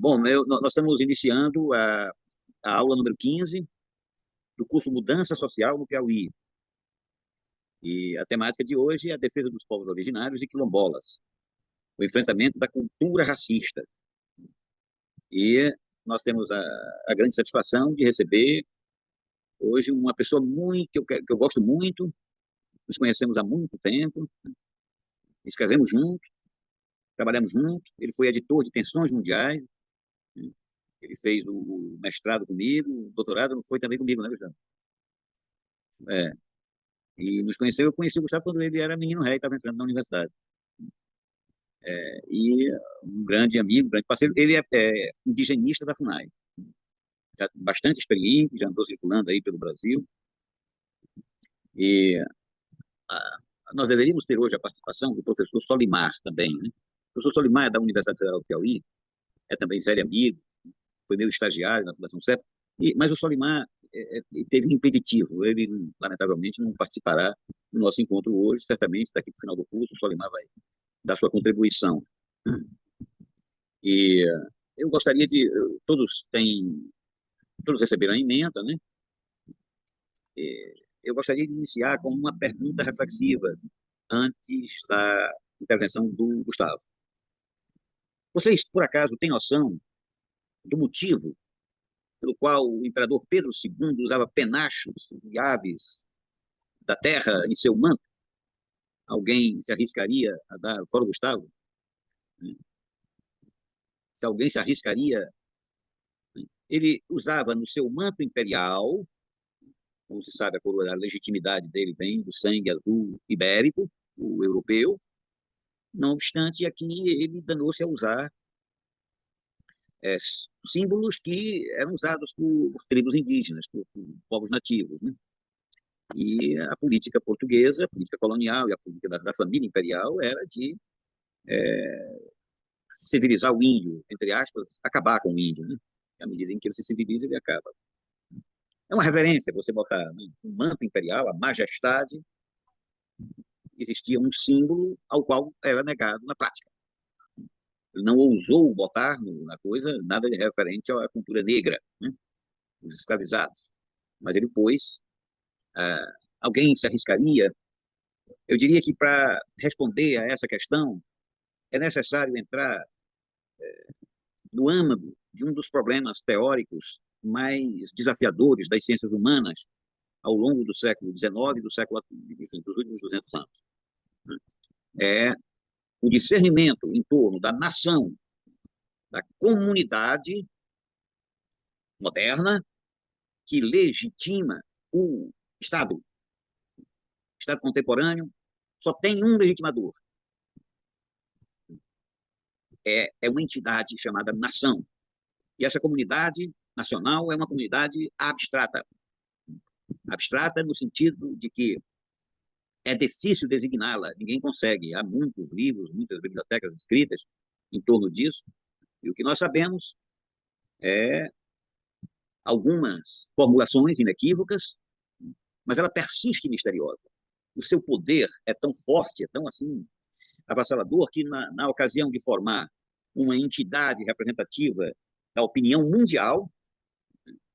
Bom, nós estamos iniciando a aula número 15 do curso Mudança Social no Piauí. E a temática de hoje é a defesa dos povos originários e quilombolas, o enfrentamento da cultura racista. E nós temos a grande satisfação de receber hoje uma pessoa que eu gosto muito, nos conhecemos há muito tempo, escrevemos juntos, trabalhamos juntos, ele foi editor de Tensões Mundiais, ele fez o mestrado comigo, o doutorado foi também comigo, né, Gustavo? É, eu conheci o Gustavo quando ele era menino rei, estava entrando na universidade. E um grande amigo, um grande parceiro, ele é indigenista da FUNAI, já bastante experiente, já andou circulando aí pelo Brasil, e a, nós deveríamos ter hoje a participação do professor Solimar também, né? O professor Solimar é da Universidade Federal do Piauí, é também velho amigo, foi meu estagiário na Fundação CEP, mas o Solimar teve um impeditivo, ele, lamentavelmente, não participará do nosso encontro hoje, certamente, daqui para o final do curso, o Solimar vai dar sua contribuição. E eu gostaria de... Todos receberam a ementa, né? Eu gostaria de iniciar com uma pergunta reflexiva antes da intervenção do Gustavo. Vocês, por acaso, têm noção do motivo pelo qual o imperador Pedro II usava penachos e aves da terra em seu manto? Alguém se arriscaria a dar, fora o Gustavo? Se alguém se arriscaria, ele usava no seu manto imperial, como se sabe, a legitimidade dele vem do sangue azul ibérico, o europeu. Não obstante, aqui ele danou-se a usar símbolos que eram usados por tribos indígenas, por povos nativos, né? E a política portuguesa, a política colonial e a política da família imperial era de civilizar o índio, entre aspas, acabar com o índio, né? À medida em que ele se civiliza, ele acaba. É uma reverência você botar, né, um manto imperial, a majestade, existia um símbolo ao qual era negado na prática. Ele não ousou botar na coisa nada de referente à cultura negra, né, os escravizados, mas ele pôs. Alguém se arriscaria? Eu diria que para responder a essa questão é necessário entrar no âmago de um dos problemas teóricos mais desafiadores das ciências humanas ao longo do século XIX e enfim, dos últimos 200 anos. É o discernimento em torno da nação, da comunidade moderna que legitima o Estado. O Estado contemporâneo só tem um legitimador. É uma entidade chamada nação. E essa comunidade nacional é uma comunidade abstrata. Abstrata no sentido de que é difícil designá-la, ninguém consegue. Há muitos livros, muitas bibliotecas escritas em torno disso. E o que nós sabemos é algumas formulações inequívocas, mas ela persiste misteriosa. O seu poder é tão forte, é tão assim avassalador, que na ocasião de formar uma entidade representativa da opinião mundial,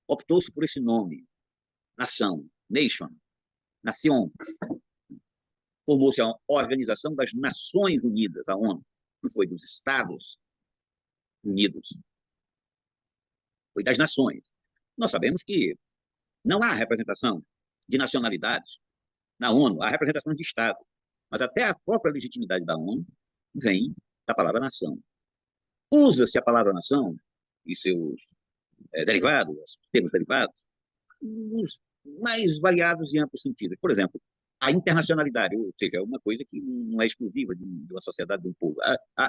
optou-se por esse nome, nação, nation, nação. Formou-se a Organização das Nações Unidas, a ONU, não foi dos Estados Unidos, foi das nações. Nós sabemos que não há representação de nacionalidades na ONU, há representação de Estado, mas até a própria legitimidade da ONU vem da palavra nação. Usa-se a palavra nação e seus derivados, termos derivados, nos mais variados e amplos sentidos. Por exemplo, a internacionalidade, ou seja, é uma coisa que não é exclusiva de uma sociedade, de um povo. A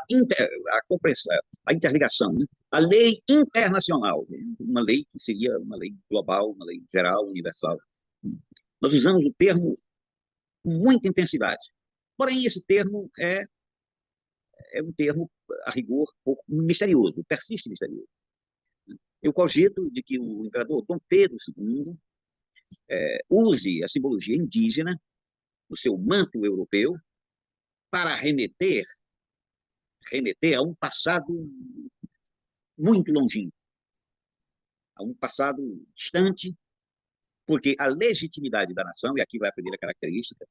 interligação, né? A lei internacional, uma lei que seria uma lei global, uma lei geral, universal. Nós usamos o termo com muita intensidade. Porém, esse termo é um termo, a rigor, um pouco misterioso, persiste misterioso. Eu cogito de que o imperador Dom Pedro II use a simbologia indígena, o seu manto europeu, para remeter a um passado muito longínquo, a um passado distante, porque a legitimidade da nação, e aqui vai a primeira característica,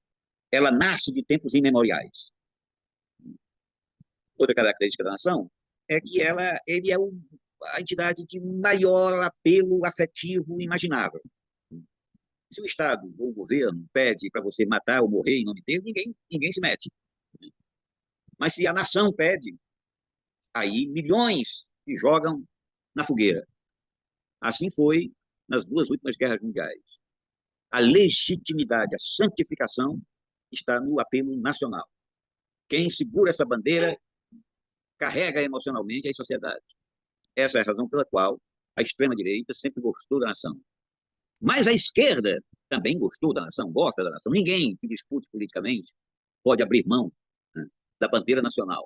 ela nasce de tempos imemoriais. Outra característica da nação é que ele é a entidade de maior apelo afetivo imaginável. Se o Estado ou o governo pede para você matar ou morrer em nome dele, ninguém se mete. Mas se a nação pede, aí milhões se jogam na fogueira. Assim foi nas duas últimas guerras mundiais. A legitimidade, a santificação está no apelo nacional. Quem segura essa bandeira carrega emocionalmente a sociedade. Essa é a razão pela qual a extrema-direita sempre gostou da nação. Mas a esquerda também gostou da nação, gosta da nação. Ninguém que dispute politicamente pode abrir mão, né, da bandeira nacional.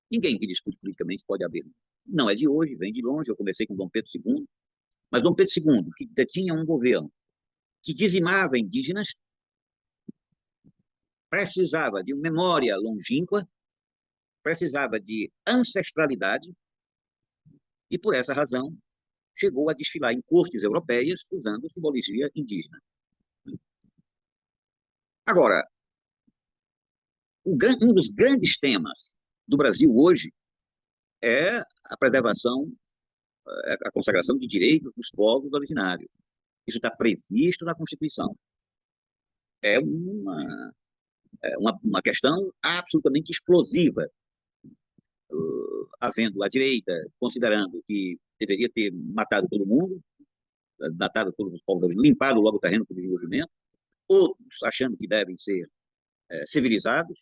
Ninguém que discute politicamente pode abrir mão. Não é de hoje, vem de longe. Eu comecei com Dom Pedro II, mas Dom Pedro II, que detinha um governo que dizimava indígenas, precisava de memória longínqua, precisava de ancestralidade, e por essa razão chegou a desfilar em cortes europeias usando simbologia indígena. Agora, um dos grandes temas do Brasil hoje é a preservação, a consagração de direitos dos povos originários. Isso está previsto na Constituição. É uma questão absolutamente explosiva, havendo a direita considerando que deveria ter matado todo mundo, matado todos os povos, limpado logo o terreno para o desenvolvimento, outros achando que devem ser civilizados,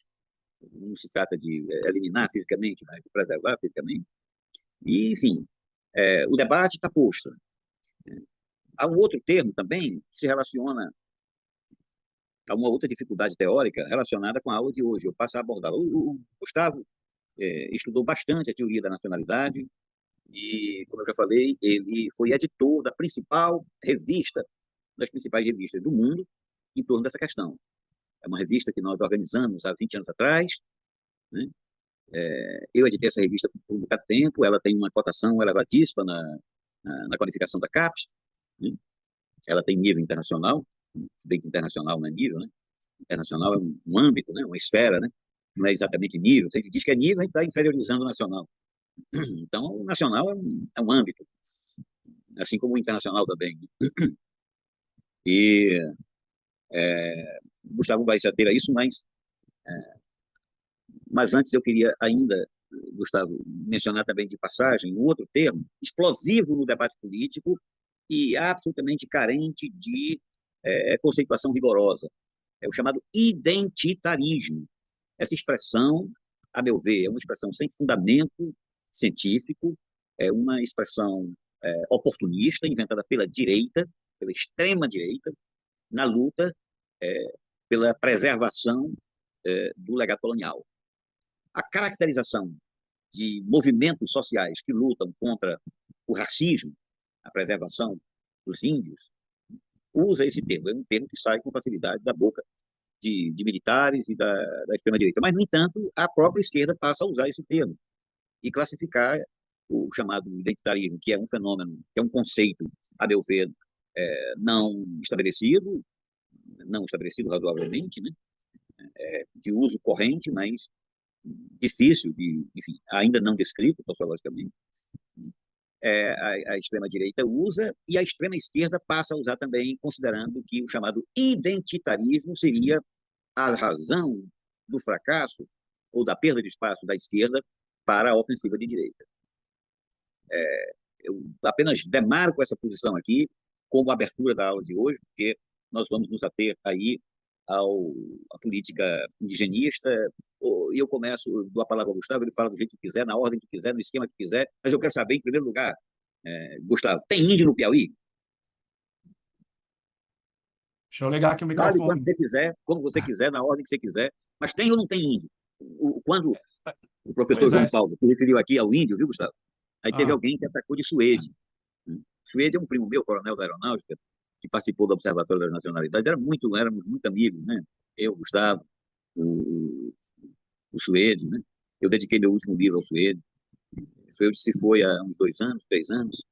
não se trata de eliminar fisicamente, mas de preservar fisicamente. E, enfim, o debate está posto. Há um outro termo também que se relaciona a uma outra dificuldade teórica relacionada com a aula de hoje. Eu passo a abordar. O Gustavo estudou bastante a teoria da nacionalidade e, como eu já falei, ele foi editor da principal revista, das principais revistas do mundo, em torno dessa questão. É uma revista que nós organizamos há 20 anos atrás, né? Eu editei essa revista por um bocado de tempo, ela tem uma cotação elevadíssima na qualificação da CAPES, né? Ela tem nível internacional, se bem que internacional não é nível, né? Internacional é um âmbito, né? Uma esfera, né? Não é exatamente nível. Se a gente diz que é nível, a gente está inferiorizando o nacional. Então, o nacional é um âmbito, assim como o internacional também. E Gustavo vai se ater a isso, mas antes eu queria ainda, Gustavo, mencionar também de passagem um outro termo explosivo no debate político e absolutamente carente de conceituação rigorosa. É o chamado identitarismo. Essa expressão, a meu ver, é uma expressão sem fundamento científico, é uma expressão oportunista, inventada pela direita, pela extrema-direita, na luta pela preservação do legado colonial. A caracterização de movimentos sociais que lutam contra o racismo, a preservação dos índios, usa esse termo. É um termo que sai com facilidade da boca de militares e da extrema-direita. Mas, no entanto, a própria esquerda passa a usar esse termo e classificar o chamado identitarismo, que é um fenômeno, que é um conceito, a meu ver, não estabelecido razoavelmente, né? De uso corrente, mas difícil, enfim, ainda não descrito sociologicamente. A extrema-direita usa e a extrema-esquerda passa a usar também, considerando que o chamado identitarismo seria a razão do fracasso ou da perda de espaço da esquerda para a ofensiva de direita. Eu apenas demarco essa posição aqui como abertura da aula de hoje, porque nós vamos nos ater aí à política indigenista, e eu começo, dou a palavra ao Gustavo, ele fala do jeito que quiser, na ordem que quiser, no esquema que quiser, mas eu quero saber, em primeiro lugar, Gustavo, tem índio no Piauí? Deixa eu ligar aqui o Fale quando microfone. você quiser, como você quiser, na ordem que você quiser, mas tem ou não tem índio? Quando o professor Pois é. João Paulo se referiu aqui ao índio, viu, Gustavo? Aí teve alguém que atacou de Suede. Suede é um primo meu, coronel da aeronáutica, que participou do Observatório das Nacionalidades, éramos muito amigos, né? Eu, Gustavo, o Suede, né? Eu dediquei meu último livro ao Suede. Freud se foi há uns 2 anos, 3 anos,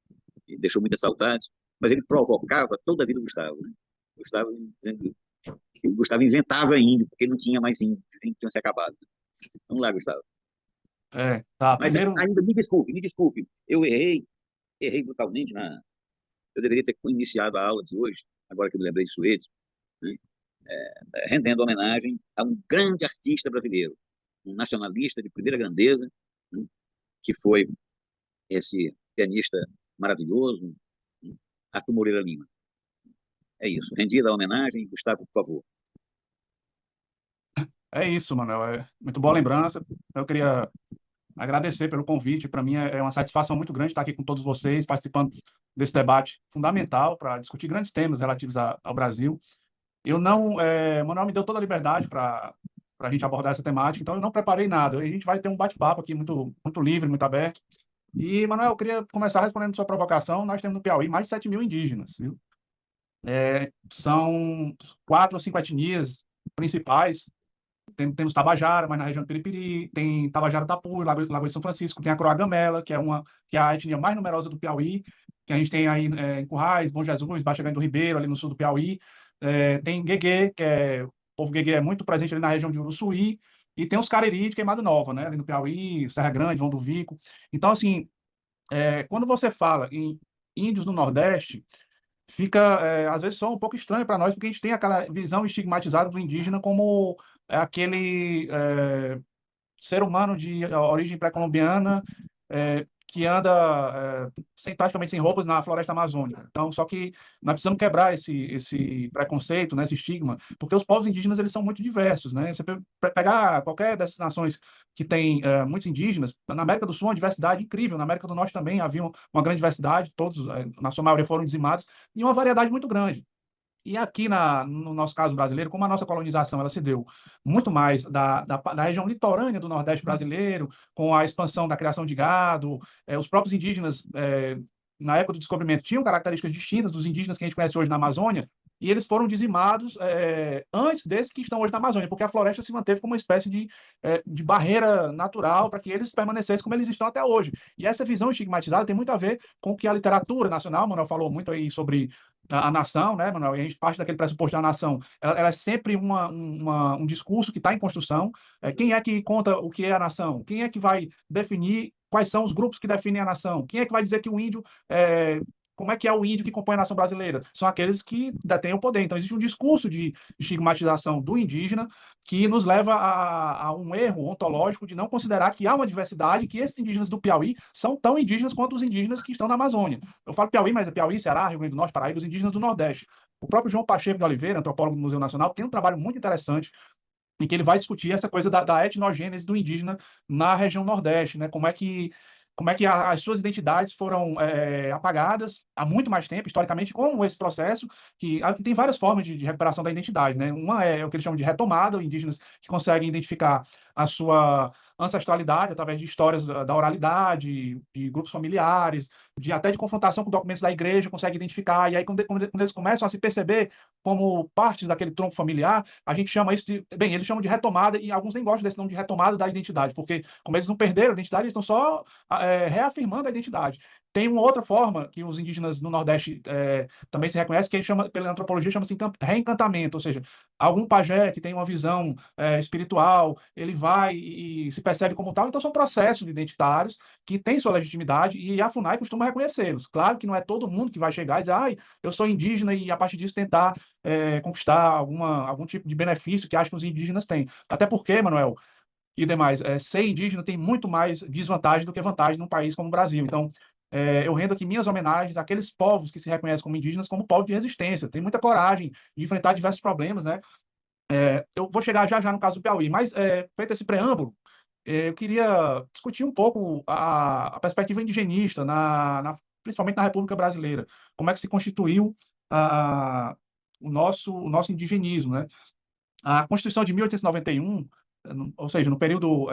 e deixou muita saudade, mas ele provocava toda a vida do Gustavo, né? Gustavo dizendo que o Gustavo inventava índio, porque não tinha mais índio, os índios tinham se acabado. Vamos lá, Gustavo. Tá. Mas Primeiro, ainda me desculpe, eu errei brutalmente eu deveria ter iniciado a aula de hoje, agora que eu me lembrei de Suede, né? Rendendo homenagem a um grande artista brasileiro, um nacionalista de primeira grandeza, né? Que foi esse pianista maravilhoso, né? Arthur Moreira Lima. É isso. Rendida a homenagem, Gustavo, por favor. é isso, Manuel. É muito boa lembrança. Eu queria agradecer pelo convite. Para mim é uma satisfação muito grande estar aqui com todos vocês, participando desse debate fundamental para discutir grandes temas relativos ao Brasil. Eu não, Manuel me deu toda a liberdade para a gente abordar essa temática, então eu não preparei nada. A gente vai ter um bate-papo aqui muito, muito livre, muito aberto. E, Manuel, eu queria começar respondendo sua provocação. Nós temos no Piauí mais de 7 mil indígenas, viu? São 4 ou 5 etnias principais. Temos Tabajara, mas na região do Piripiri, tem Tabajara Tapu, Lagoa de São Francisco, tem a Croagamela, que é a etnia mais numerosa do Piauí, que a gente tem aí em Currais, Bom Jesus, Baixa Grande do Ribeiro, ali no sul do Piauí. Tem Gueguê, o povo Gueguê é muito presente ali na região de Uruçuí, e tem os Cariri de Queimada Nova, né, ali no Piauí, Serra Grande, Vão do Vico. Então, assim, quando você fala em índios do Nordeste, fica, às vezes, só um pouco estranho para nós, porque a gente tem aquela visão estigmatizada do indígena como aquele ser humano de origem pré-colombiana que anda praticamente sem roupas na floresta amazônica. Então, só que nós precisamos quebrar esse preconceito, né, esse estigma, porque os povos indígenas eles são muito diversos, né? Você pegar qualquer dessas nações que tem muitos indígenas, na América do Sul, uma diversidade incrível, na América do Norte também havia uma grande diversidade, todos, na sua maioria, foram dizimados, e uma variedade muito grande. E aqui, no nosso caso brasileiro, como a nossa colonização ela se deu muito mais da região litorânea do Nordeste brasileiro, com a expansão da criação de gado, os próprios indígenas, na época do descobrimento, tinham características distintas dos indígenas que a gente conhece hoje na Amazônia, e eles foram dizimados antes desses que estão hoje na Amazônia, porque a floresta se manteve como uma espécie de barreira natural para que eles permanecessem como eles estão até hoje. E essa visão estigmatizada tem muito a ver com o que a literatura nacional, o Manuel falou muito aí sobre a nação, né, Manuel? E a gente parte daquele pressuposto da nação. Ela é sempre um discurso que está em construção. Quem é que conta o que é a nação? Quem é que vai definir quais são os grupos que definem a nação? Quem é que vai dizer que o índio como é que é o índio que compõe a nação brasileira? São aqueles que detêm o poder. Então, existe um discurso de estigmatização do indígena que nos leva a um erro ontológico de não considerar que há uma diversidade, que esses indígenas do Piauí são tão indígenas quanto os indígenas que estão na Amazônia. Eu falo Piauí, mas é Piauí, Ceará, Rio Grande do Norte, Paraíba, os indígenas do Nordeste. O próprio João Pacheco de Oliveira, antropólogo do Museu Nacional, tem um trabalho muito interessante em que ele vai discutir essa coisa da etnogênese do indígena na região Nordeste, né? Como é que as suas identidades foram apagadas há muito mais tempo, historicamente, como esse processo, que tem várias formas de recuperação da identidade, né? Uma é o que eles chamam de retomada, indígenas que conseguem identificar a sua ancestralidade através de histórias da oralidade, de grupos familiares, até de confrontação com documentos da igreja, conseguem identificar, e aí quando eles começam a se perceber como partes daquele tronco familiar, a gente chama isso bem, eles chamam de retomada, e alguns nem gostam desse nome de retomada da identidade, porque como eles não perderam a identidade, eles estão só reafirmando a identidade. Tem uma outra forma que os indígenas no Nordeste também se reconhecem, que pela antropologia chama-se reencantamento, ou seja, algum pajé que tem uma visão espiritual, ele vai e se percebe como tal, então são processos identitários que têm sua legitimidade e a FUNAI costuma reconhecê-los. Claro que não é todo mundo que vai chegar e dizer, eu sou indígena e a partir disso tentar conquistar algum tipo de benefício que acha que os indígenas têm. Até porque, Manuel, e demais, ser indígena tem muito mais desvantagem do que vantagem num país como o Brasil. Então, eu rendo aqui minhas homenagens àqueles povos que se reconhecem como indígenas como povos de resistência. Tem muita coragem de enfrentar diversos problemas, né? Eu vou chegar já no caso do Piauí, mas feito esse preâmbulo, eu queria discutir um pouco a perspectiva indigenista, principalmente na República Brasileira. Como é que se constituiu o nosso indigenismo, né? A Constituição de 1891, ou seja, no período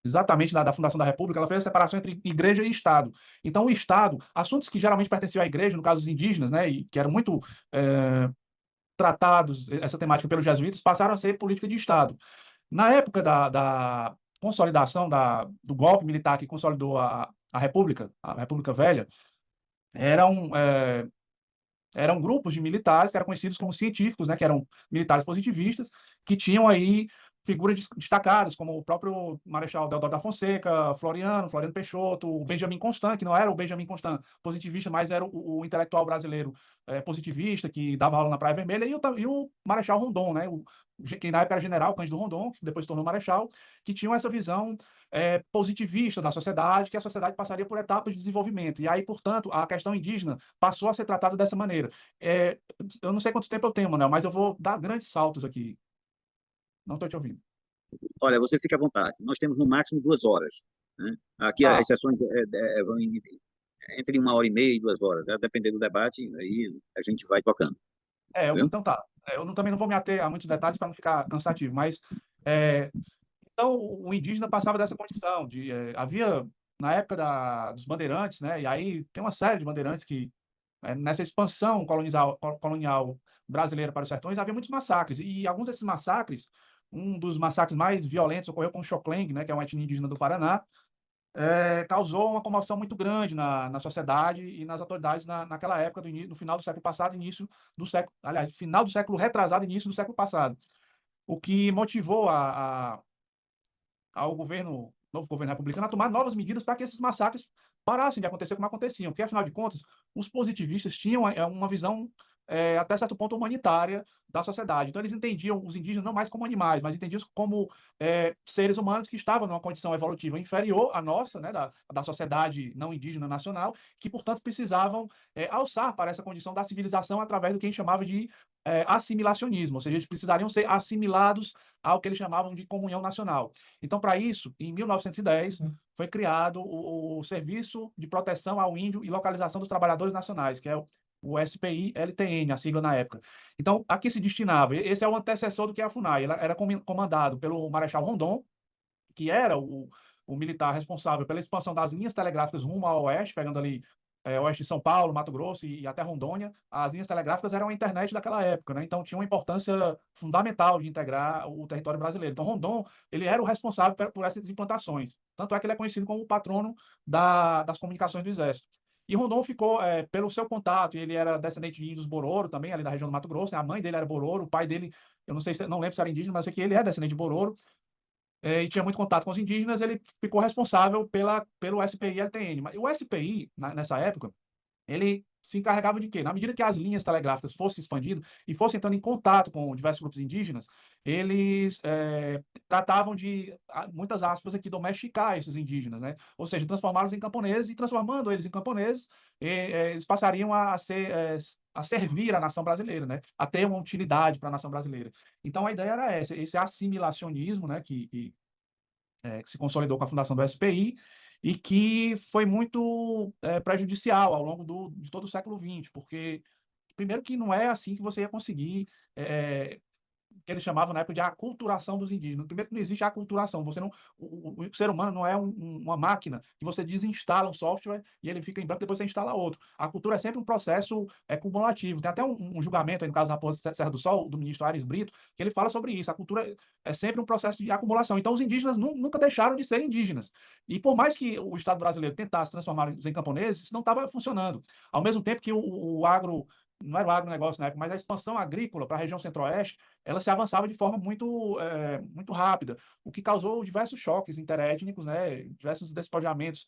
exatamente da fundação da República, ela fez a separação entre igreja e Estado. Então, o Estado, assuntos que geralmente pertenciam à igreja, no caso dos indígenas, né, e que eram muito tratados, essa temática pelos jesuítas, passaram a ser política de Estado. Na época consolidação do golpe militar que consolidou a República Velha, eram, eram grupos de militares que eram conhecidos como científicos, né, que eram militares positivistas, que tinham aí figuras destacadas, como o próprio Marechal Deodoro da Fonseca, Floriano Peixoto, o Benjamin Constant, que não era o Benjamin Constant positivista, mas era o intelectual brasileiro positivista, que dava aula na Praia Vermelha, e o Marechal Rondon, né, que na época era general, Cândido Rondon, que depois se tornou marechal, que tinham essa visão positivista da sociedade, que a sociedade passaria por etapas de desenvolvimento. E aí, portanto, a questão indígena passou a ser tratada dessa maneira. Eu não sei quanto tempo eu tenho, Manuel, mas eu vou dar grandes saltos aqui. Não estou te ouvindo. Olha, você fica à vontade. Nós temos no máximo 2 horas, né? Aqui Ah, as sessões vão entre 1 hora e meia e 2 horas, né? Dependendo do debate, aí a gente vai tocando, viu? então tá. Também não vou me ater a muitos detalhes para não ficar cansativo, mas é, então o indígena passava dessa condição de havia na época dos bandeirantes, né? E aí tem uma série de bandeirantes que nessa expansão colonial brasileira para os sertões havia muitos massacres e alguns desses massacres, um dos massacres mais violentos ocorreu com o Xocleng, né? Que é uma etnia indígena do Paraná. Causou uma comoção muito grande na sociedade e nas autoridades naquela época, no final do século passado, início do século, aliás, final do século retrasado, início do século passado, o que motivou ao novo governo republicano a tomar novas medidas para que esses massacres parassem de acontecer como aconteciam, porque, afinal de contas, os positivistas tinham uma visão, até certo ponto, humanitária da sociedade. Então, eles entendiam os indígenas não mais como animais, mas entendiam como seres humanos que estavam numa condição evolutiva inferior à nossa, né, da sociedade não indígena nacional, que, portanto, precisavam alçar para essa condição da civilização através do que a gente chamava de assimilacionismo, ou seja, eles precisariam ser assimilados ao que eles chamavam de comunhão nacional. Então, para isso, em 1910, foi criado o Serviço de Proteção ao Índio e Localização dos Trabalhadores Nacionais, que é o SPI-LTN, a sigla na época. Então, a que se destinava? Esse é o antecessor do que é a FUNAI. Ela era comandado pelo Marechal Rondon, que era o militar responsável pela expansão das linhas telegráficas rumo ao oeste, pegando ali oeste de São Paulo, Mato Grosso e até Rondônia. As linhas telegráficas eram a internet daquela época, né? Então tinha uma importância fundamental de integrar o território brasileiro. Então Rondon, ele era o responsável por essas implantações. Tanto é que ele é conhecido como o patrono das comunicações do Exército. E Rondon ficou, pelo seu contato, ele era descendente de índios Bororo também, ali da região do Mato Grosso, né? A mãe dele era Bororo, o pai dele, eu não sei, não lembro se era indígena, mas eu sei que ele é descendente de Bororo, e tinha muito contato com os indígenas, ele ficou responsável pelo SPI-LTN. Mas o SPI, nessa época, ele se encarregava de quê? Na medida que as linhas telegráficas fossem expandindo e fossem entrando em contato com diversos grupos indígenas, eles tratavam de, muitas aspas aqui, domesticar esses indígenas, né? Ou seja, transformá-los em camponeses e transformando eles em camponeses, eles passariam a servir a nação brasileira, né? A ter uma utilidade para a nação brasileira. Então, a ideia era essa, esse assimilacionismo, né? Que se consolidou com a fundação do SPI e que foi muito prejudicial ao longo de todo o século XX, porque, primeiro, que não é assim que você ia conseguir que eles chamavam na época de aculturação dos indígenas. Primeiro que não existe aculturação, você não, o ser humano não é uma máquina que você desinstala um software e ele fica em branco, depois você instala outro. A cultura é sempre um processo cumulativo. Tem até um julgamento aí, no caso da Raposa Serra do Sol, do ministro Aires Brito, que ele fala sobre isso. A cultura é sempre um processo de acumulação. Então, os indígenas nunca deixaram de ser indígenas. E por mais que o Estado brasileiro tentasse transformá-los em camponeses, isso não estava funcionando. Ao mesmo tempo que o agro, não era o agronegócio na época, mas a expansão agrícola para a região centro-oeste, ela se avançava de forma muito rápida, o que causou diversos choques interétnicos, né, diversos despojamentos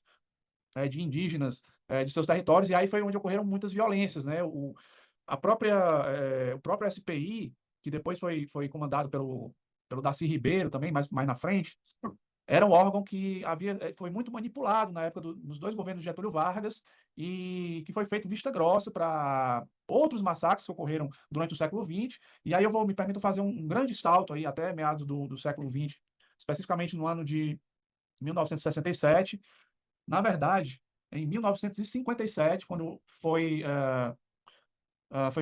de indígenas de seus territórios, e aí foi onde ocorreram muitas violências, né, o próprio SPI, que depois foi comandado pelo Darcy Ribeiro também, mais na frente, era um órgão que foi muito manipulado na época dos dois governos de Getúlio Vargas e que foi feito vista grossa para outros massacres que ocorreram durante o século XX. E aí me permito fazer um grande salto aí até meados do século XX, especificamente no ano de 1967. Na verdade, em 1957, quando foi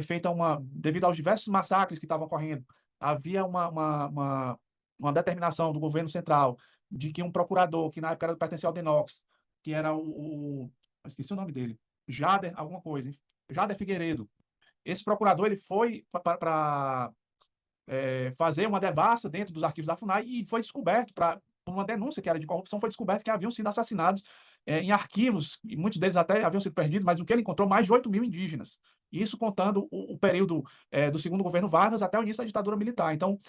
feita devido aos diversos massacres que estavam ocorrendo, havia uma determinação do governo central de que um procurador, que na época pertencia ao DENOX, que era eu esqueci o nome dele, Jader, alguma coisa, hein? Jader Figueiredo. Esse procurador ele foi para fazer uma devassa dentro dos arquivos da FUNAI e foi descoberto por uma denúncia que era de corrupção, foi descoberto que haviam sido assassinados em arquivos, e muitos deles até haviam sido perdidos, mas o que ele encontrou, mais de 8.000 indígenas. Isso contando o período do segundo governo Vargas até o início da ditadura militar. Então,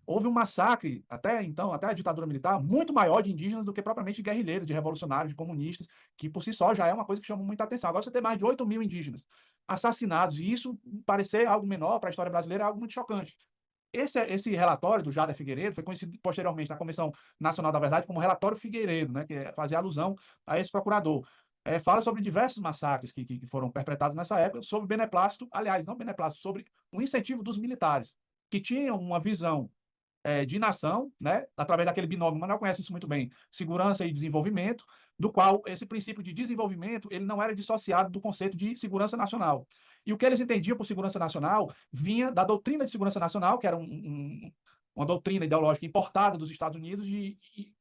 houve um massacre, até então, até a ditadura militar, muito maior de indígenas do que propriamente de guerrilheiros, de revolucionários, de comunistas, que por si só já é uma coisa que chama muita atenção. Agora você tem mais de 8.000 indígenas assassinados, e isso parecer algo menor para a história brasileira é algo muito chocante. Esse relatório do Jader Figueiredo foi conhecido posteriormente na Comissão Nacional da Verdade como relatório Figueiredo, né, que fazia alusão a esse procurador. Fala sobre diversos massacres que foram perpetrados nessa época, sobre beneplácito, aliás, não beneplácito, sobre o incentivo dos militares, que tinham uma visão de nação, né, através daquele binômio, Manuel conhece isso muito bem, segurança e desenvolvimento, do qual esse princípio de desenvolvimento ele não era dissociado do conceito de segurança nacional. E o que eles entendiam por segurança nacional vinha da doutrina de segurança nacional, que era uma doutrina ideológica importada dos Estados Unidos e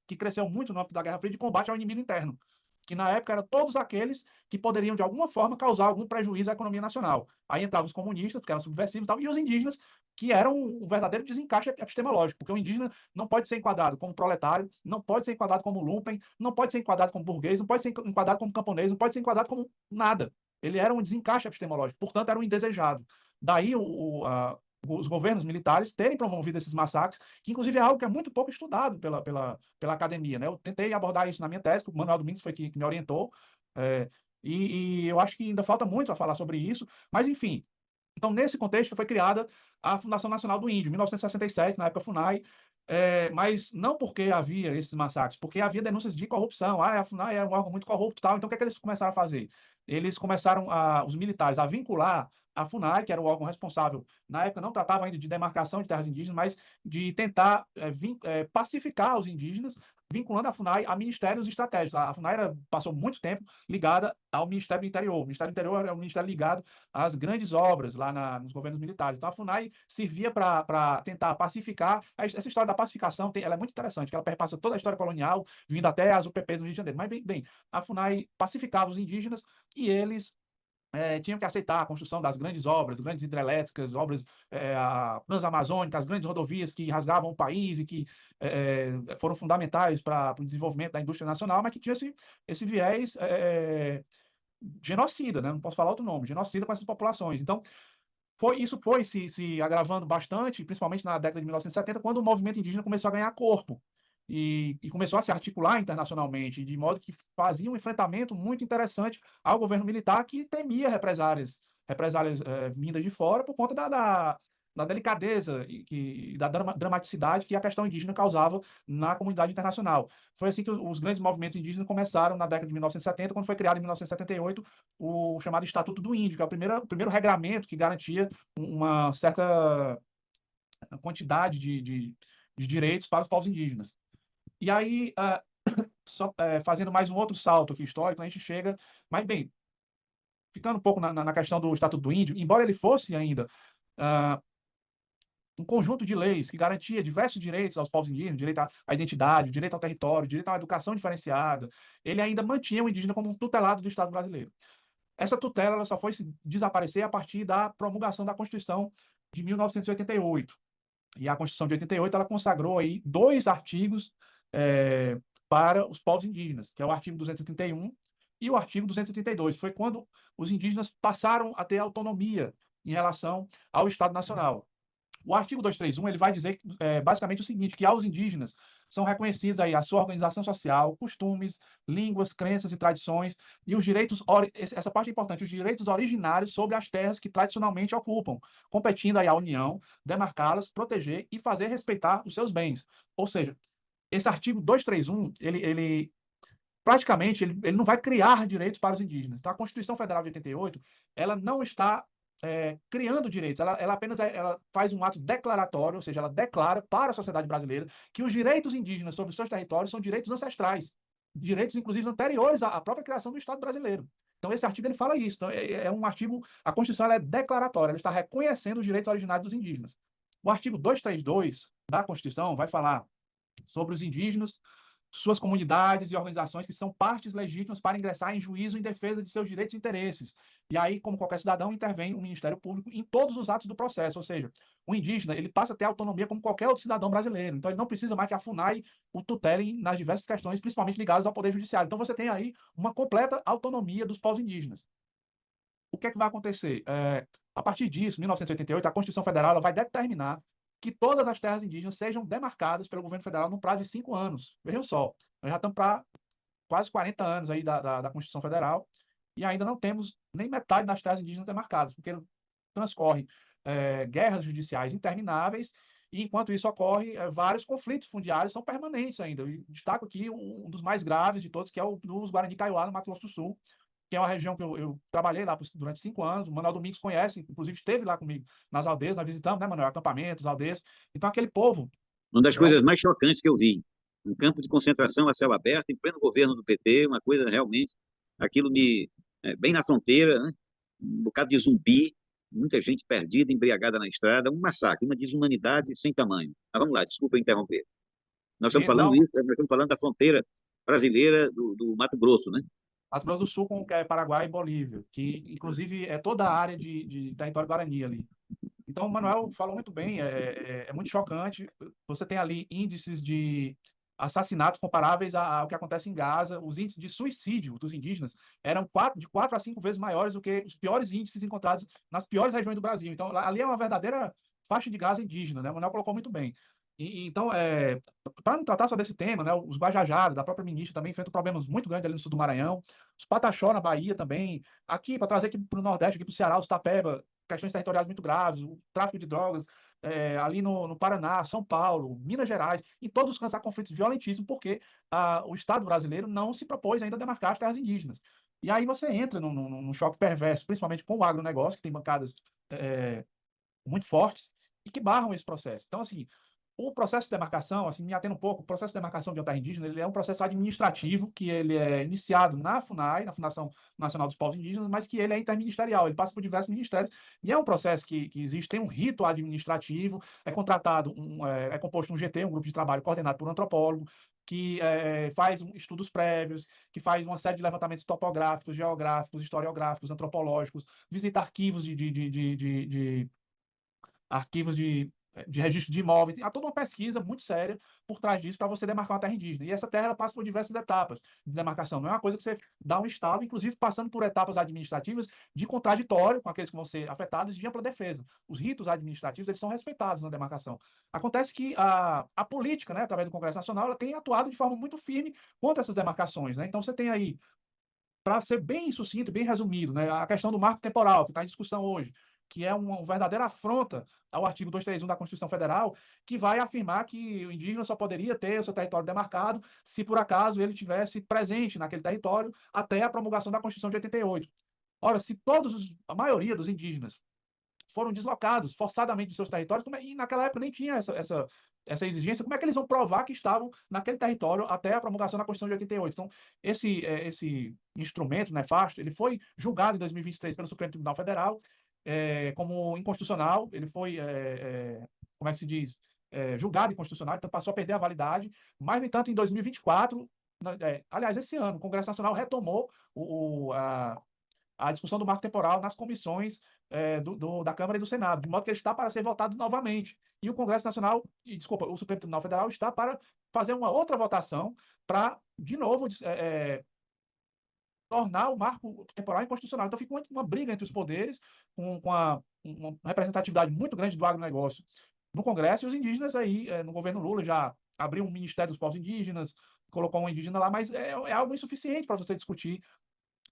que cresceu muito no âmbito da Guerra Fria de combate ao inimigo interno, que na época eram todos aqueles que poderiam, de alguma forma, causar algum prejuízo à economia nacional. Aí entravam os comunistas, que eram subversivos e tal, e os indígenas, que eram um verdadeiro desencaixe epistemológico, porque o indígena não pode ser enquadrado como proletário, não pode ser enquadrado como lumpen, não pode ser enquadrado como burguês, não pode ser enquadrado como camponês, não pode ser enquadrado como nada. Ele era um desencaixe epistemológico, portanto, era um indesejado. Daí os governos militares terem promovido esses massacres, que inclusive é algo que é muito pouco estudado pela academia, né? Eu tentei abordar isso na minha tese, o Manuel Domingos foi que me orientou, e eu acho que ainda falta muito a falar sobre isso, mas enfim. Então, nesse contexto, foi criada a Fundação Nacional do Índio, em 1967, na época FUNAI, mas não porque havia esses massacres, porque havia denúncias de corrupção. A FUNAI é um órgão muito corrupto e tal. Então, o que é que eles começaram a fazer? Eles começaram, os militares, a vincular a FUNAI, que era o órgão responsável, na época não tratava ainda de demarcação de terras indígenas, mas de tentar pacificar os indígenos, vinculando a FUNAI a ministérios estratégicos. A FUNAI passou muito tempo ligada ao Ministério do Interior. O Ministério do Interior é um ministério ligado às grandes obras lá nos governos militares. Então, a FUNAI servia para tentar pacificar. Essa história da pacificação ela é muito interessante, porque ela perpassa toda a história colonial, vindo até as UPPs no Rio de Janeiro. Mas, bem, a FUNAI pacificava os indígenas e eles tinham que aceitar a construção das grandes obras, grandes hidrelétricas, obras transamazônicas, grandes rodovias que rasgavam o país e que foram fundamentais para o desenvolvimento da indústria nacional, mas que tinha esse viés genocida, né? Não posso falar outro nome, genocida com essas populações. Então, isso foi se agravando bastante, principalmente na década de 1970, quando o movimento indígena começou a ganhar corpo e começou a se articular internacionalmente, de modo que fazia um enfrentamento muito interessante ao governo militar, que temia represálias vindas de fora por conta da delicadeza e da dramaticidade que a questão indígena causava na comunidade internacional. Foi assim que os grandes movimentos indígenas começaram na década de 1970, quando foi criado em 1978 o chamado Estatuto do Índio, que é o primeiro regramento que garantia uma certa quantidade de direitos para os povos indígenas. E aí, fazendo mais um outro salto aqui histórico, a gente chega, mas bem, ficando um pouco na questão do Estatuto do Índio, embora ele fosse ainda um conjunto de leis que garantia diversos direitos aos povos indígenas, direito à identidade, direito ao território, direito à educação diferenciada, ele ainda mantinha o indígena como um tutelado do Estado brasileiro. Essa tutela ela só foi desaparecer a partir da promulgação da Constituição de 1988. E a Constituição de 88 ela consagrou aí 2 artigos para os povos indígenas, que é o artigo 231 e o artigo 232. Foi quando os indígenas passaram a ter autonomia em relação ao Estado Nacional. O artigo 231 ele vai dizer basicamente o seguinte, que aos indígenas são reconhecidos aí a sua organização social, costumes, línguas, crenças e tradições e os direitos, essa parte é importante, os direitos originários sobre as terras que tradicionalmente ocupam, competindo aí à União, demarcá-las, proteger e fazer respeitar os seus bens. Ou seja, esse artigo 231, ele praticamente ele não vai criar direitos para os indígenas. Então, a Constituição Federal de 88, ela não está criando direitos, ela apenas ela faz um ato declaratório, ou seja, ela declara para a sociedade brasileira que os direitos indígenas sobre os seus territórios são direitos ancestrais, direitos, inclusive, anteriores à própria criação do Estado brasileiro. Então, esse artigo ele fala isso. Então, é um artigo, a Constituição ela é declaratória, ela está reconhecendo os direitos originários dos indígenas. O artigo 232 da Constituição vai falar sobre os indígenas suas comunidades e organizações que são partes legítimas para ingressar em juízo em defesa de seus direitos e interesses. E aí, como qualquer cidadão, intervém o Ministério Público em todos os atos do processo, ou seja, o indígena ele passa a ter autonomia como qualquer outro cidadão brasileiro. Então, ele não precisa mais que a FUNAI o tutele nas diversas questões, principalmente ligadas ao Poder Judiciário. Então, você tem aí uma completa autonomia dos povos indígenas. O que é que vai acontecer? A partir disso, 1988, a Constituição Federal ela vai determinar que todas as terras indígenas sejam demarcadas pelo governo federal no prazo de 5 anos. Vejam só, nós já estamos para quase 40 anos aí da Constituição Federal e ainda não temos nem metade das terras indígenas demarcadas, porque transcorrem guerras judiciais intermináveis e, enquanto isso ocorre, vários conflitos fundiários são permanentes ainda. Eu destaco aqui um dos mais graves de todos, que é o dos Guarani Kaiowá, no Mato Grosso do Sul, que é uma região que eu trabalhei lá durante 5 anos. O Manuel Domingos conhece, inclusive esteve lá comigo nas aldeias, nós visitamos, né, Manuel, acampamentos, aldeias. Então, aquele povo... Uma das coisas mais chocantes que eu vi, um campo de concentração a céu aberto, em pleno governo do PT, uma coisa realmente, aquilo bem na fronteira, né? Um bocado de zumbi, muita gente perdida, embriagada na estrada, um massacre, uma desumanidade sem tamanho. Mas vamos lá, desculpa interromper. Nós estamos falando Não, isso, nós estamos falando da fronteira brasileira do Mato Grosso, né? Mato Grosso do Sul com Paraguai e Bolívia, que inclusive é toda a área de território guarani ali. Então, o Manuel falou muito bem, é muito chocante. Você tem ali índices de assassinatos comparáveis ao que acontece em Gaza. Os índices de suicídio dos indígenas eram de 4 a 5 vezes maiores do que os piores índices encontrados nas piores regiões do Brasil. Então, ali é uma verdadeira faixa de Gaza indígena, né? O Manuel colocou muito bem. Então, para não tratar só desse tema, né, os Guajajaras, da própria ministra, também enfrentam problemas muito grandes ali no sul do Maranhão. Os Pataxó, na Bahia, também. Aqui, para trazer aqui para o Nordeste, aqui para o Ceará, os Tapeba, questões territoriais muito graves, o tráfico de drogas, ali no Paraná, São Paulo, Minas Gerais, em todos os cantos há conflitos violentíssimos, porque o Estado brasileiro não se propôs ainda a demarcar as terras indígenas. E aí você entra num choque perverso, principalmente com o agronegócio, que tem bancadas muito fortes, e que barram esse processo. Então, assim, o processo de demarcação, assim, me atendo um pouco, o processo de demarcação de uma terra indígena, ele é um processo administrativo que ele é iniciado na FUNAI, na Fundação Nacional dos Povos Indígenas, mas que ele é interministerial, ele passa por diversos ministérios, e é um processo que existe, tem um rito administrativo, é contratado, é composto um GT, um grupo de trabalho coordenado por um antropólogo, que faz estudos prévios, que faz uma série de levantamentos topográficos, geográficos, historiográficos, antropológicos, visita arquivos arquivos de registro de imóveis. Há toda uma pesquisa muito séria por trás disso para você demarcar uma terra indígena. E essa terra ela passa por diversas etapas de demarcação. Não é uma coisa que você dá um estado, inclusive passando por etapas administrativas de contraditório com aqueles que vão ser afetados de ampla defesa. Os ritos administrativos eles são respeitados na demarcação. Acontece que a política, né, através do Congresso Nacional, ela tem atuado de forma muito firme contra essas demarcações. Né? Então você tem aí, para ser bem sucinto, bem resumido, né, a questão do marco temporal, que está em discussão hoje, que é uma verdadeira afronta ao artigo 231 da Constituição Federal, que vai afirmar que o indígena só poderia ter o seu território demarcado se, por acaso, ele tivesse presente naquele território até a promulgação da Constituição de 88. Ora, se a maioria dos indígenas foram deslocados forçadamente de seus territórios, e naquela época nem tinha essa exigência, como é que eles vão provar que estavam naquele território até a promulgação da Constituição de 88? Então, esse instrumento nefasto, ele foi julgado em 2023 pelo Supremo Tribunal Federal como inconstitucional, ele foi, como é que se diz, julgado inconstitucional, então passou a perder a validade, mas, no entanto, em 2024, aliás, esse ano, o Congresso Nacional retomou a discussão do marco temporal nas comissões da Câmara e do Senado, de modo que ele está para ser votado novamente. E o Congresso Nacional, o Supremo Tribunal Federal está para fazer uma outra votação para, de novo, tornar o marco temporal inconstitucional. Então fica uma briga entre os poderes, com uma representatividade muito grande do agronegócio no Congresso, e os indígenas aí, no governo Lula, já abriu um Ministério dos Povos Indígenas, colocou um indígena lá, mas é algo insuficiente para você discutir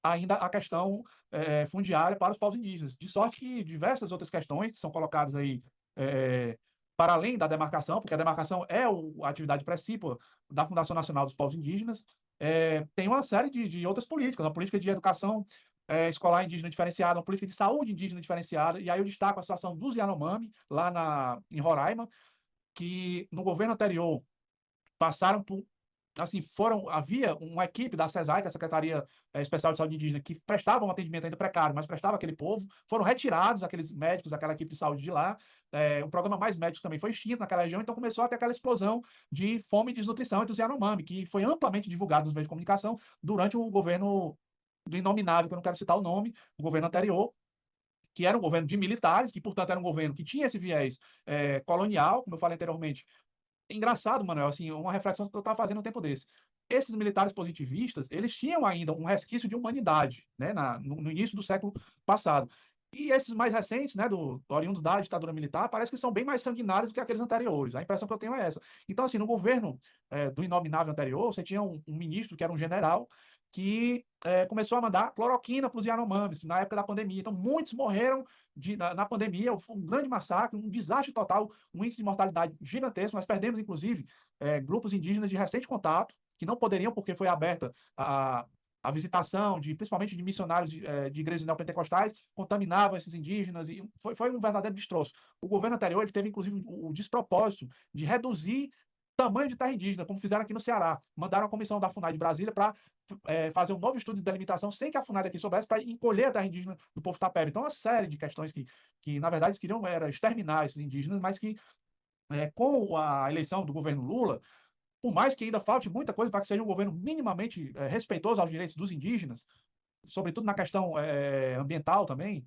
ainda a questão fundiária para os povos indígenas. De sorte que diversas outras questões são colocadas aí para além da demarcação, porque a demarcação é a atividade precípua da Fundação Nacional dos Povos Indígenas, tem uma série de outras políticas, uma política de educação escolar indígena diferenciada, uma política de saúde indígena diferenciada, e aí eu destaco a situação dos Yanomami, lá em Roraima, que no governo anterior passaram por assim, havia uma equipe da SESAI, que é a Secretaria Especial de Saúde Indígena, que prestava um atendimento ainda precário, mas prestava aquele povo, foram retirados aqueles médicos, aquela equipe de saúde de lá, o programa Mais Médicos também foi extinto naquela região, então começou a ter aquela explosão de fome e desnutrição entre os Yanomami, que foi amplamente divulgado nos meios de comunicação durante o governo do Inominável, que eu não quero citar o nome, o governo anterior, que era um governo de militares, que, portanto, era um governo que tinha esse viés colonial, como eu falei anteriormente. Engraçado, Manuel, assim, uma reflexão que eu estava fazendo no tempo desse. Esses militares positivistas, eles tinham ainda um resquício de humanidade, né, no início do século passado. E esses mais recentes, né, oriundos da ditadura militar, parece que são bem mais sanguinários do que aqueles anteriores. A impressão que eu tenho é essa. Então, assim, no governo do inominável anterior, você tinha um ministro que era um general que começou a mandar cloroquina para os Yanomamis na época da pandemia. Então, muitos morreram na pandemia, foi um grande massacre, um desastre total, um índice de mortalidade gigantesco. Nós perdemos, inclusive, grupos indígenas de recente contato, que não poderiam, porque foi aberta a visitação, principalmente de missionários de igrejas neopentecostais, contaminavam esses indígenas, e foi um verdadeiro destroço. O governo anterior ele teve, inclusive, o despropósito de reduzir tamanho de terra indígena, como fizeram aqui no Ceará. Mandaram a comissão da FUNAI de Brasília para fazer um novo estudo de delimitação sem que a FUNAI aqui soubesse, para encolher a terra indígena do povo tapebe. Então, uma série de questões que na verdade, eles queriam era exterminar esses indígenas, mas que, com a eleição do governo Lula, por mais que ainda falte muita coisa para que seja um governo minimamente respeitoso aos direitos dos indígenas, sobretudo na questão ambiental também,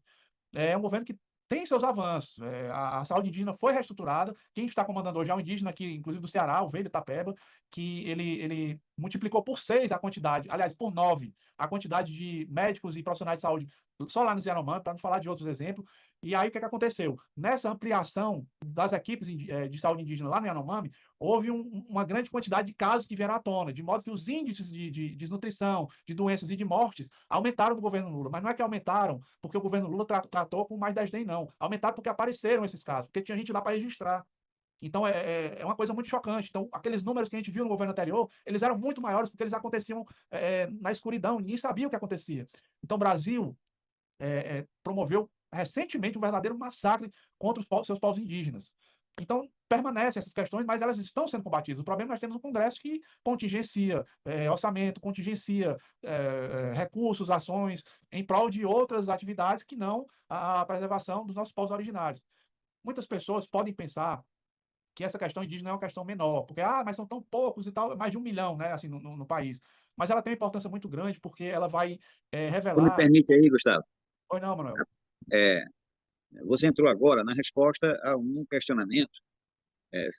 é um governo que tem seus avanços. A saúde indígena foi reestruturada. Quem está comandando hoje é um indígena aqui, inclusive do Ceará, o Velho Tapeba, que ele multiplicou por 6 a quantidade, aliás, por 9, a quantidade de médicos e profissionais de saúde só lá no Yanomami, para não falar de outros exemplos. E aí, o que aconteceu? Nessa ampliação das equipes de saúde indígena lá no Yanomami, houve uma grande quantidade de casos que vieram à tona, de modo que os índices de desnutrição, de doenças e de mortes aumentaram no governo Lula. Mas não é que aumentaram porque o governo Lula tratou com mais desdém, não. Aumentaram porque apareceram esses casos, porque tinha gente lá para registrar. Então, é uma coisa muito chocante. Então, aqueles números que a gente viu no governo anterior, eles eram muito maiores porque eles aconteciam na escuridão, ninguém sabia o que acontecia. Então, o Brasil promoveu recentemente um verdadeiro massacre contra os seus povos indígenas. Então, permanecem essas questões, mas elas estão sendo combatidas. O problema é que nós temos um Congresso que contingencia orçamento, contingencia recursos, ações, em prol de outras atividades que não a preservação dos nossos povos originários. Muitas pessoas podem pensar que essa questão indígena é uma questão menor, porque, mas são tão poucos e tal, mais de 1 milhão, né, assim, no país. Mas ela tem uma importância muito grande, porque ela vai Se me revelar... permite aí, Gustavo, Pois não, Manuel. é, você entrou agora na resposta a um questionamento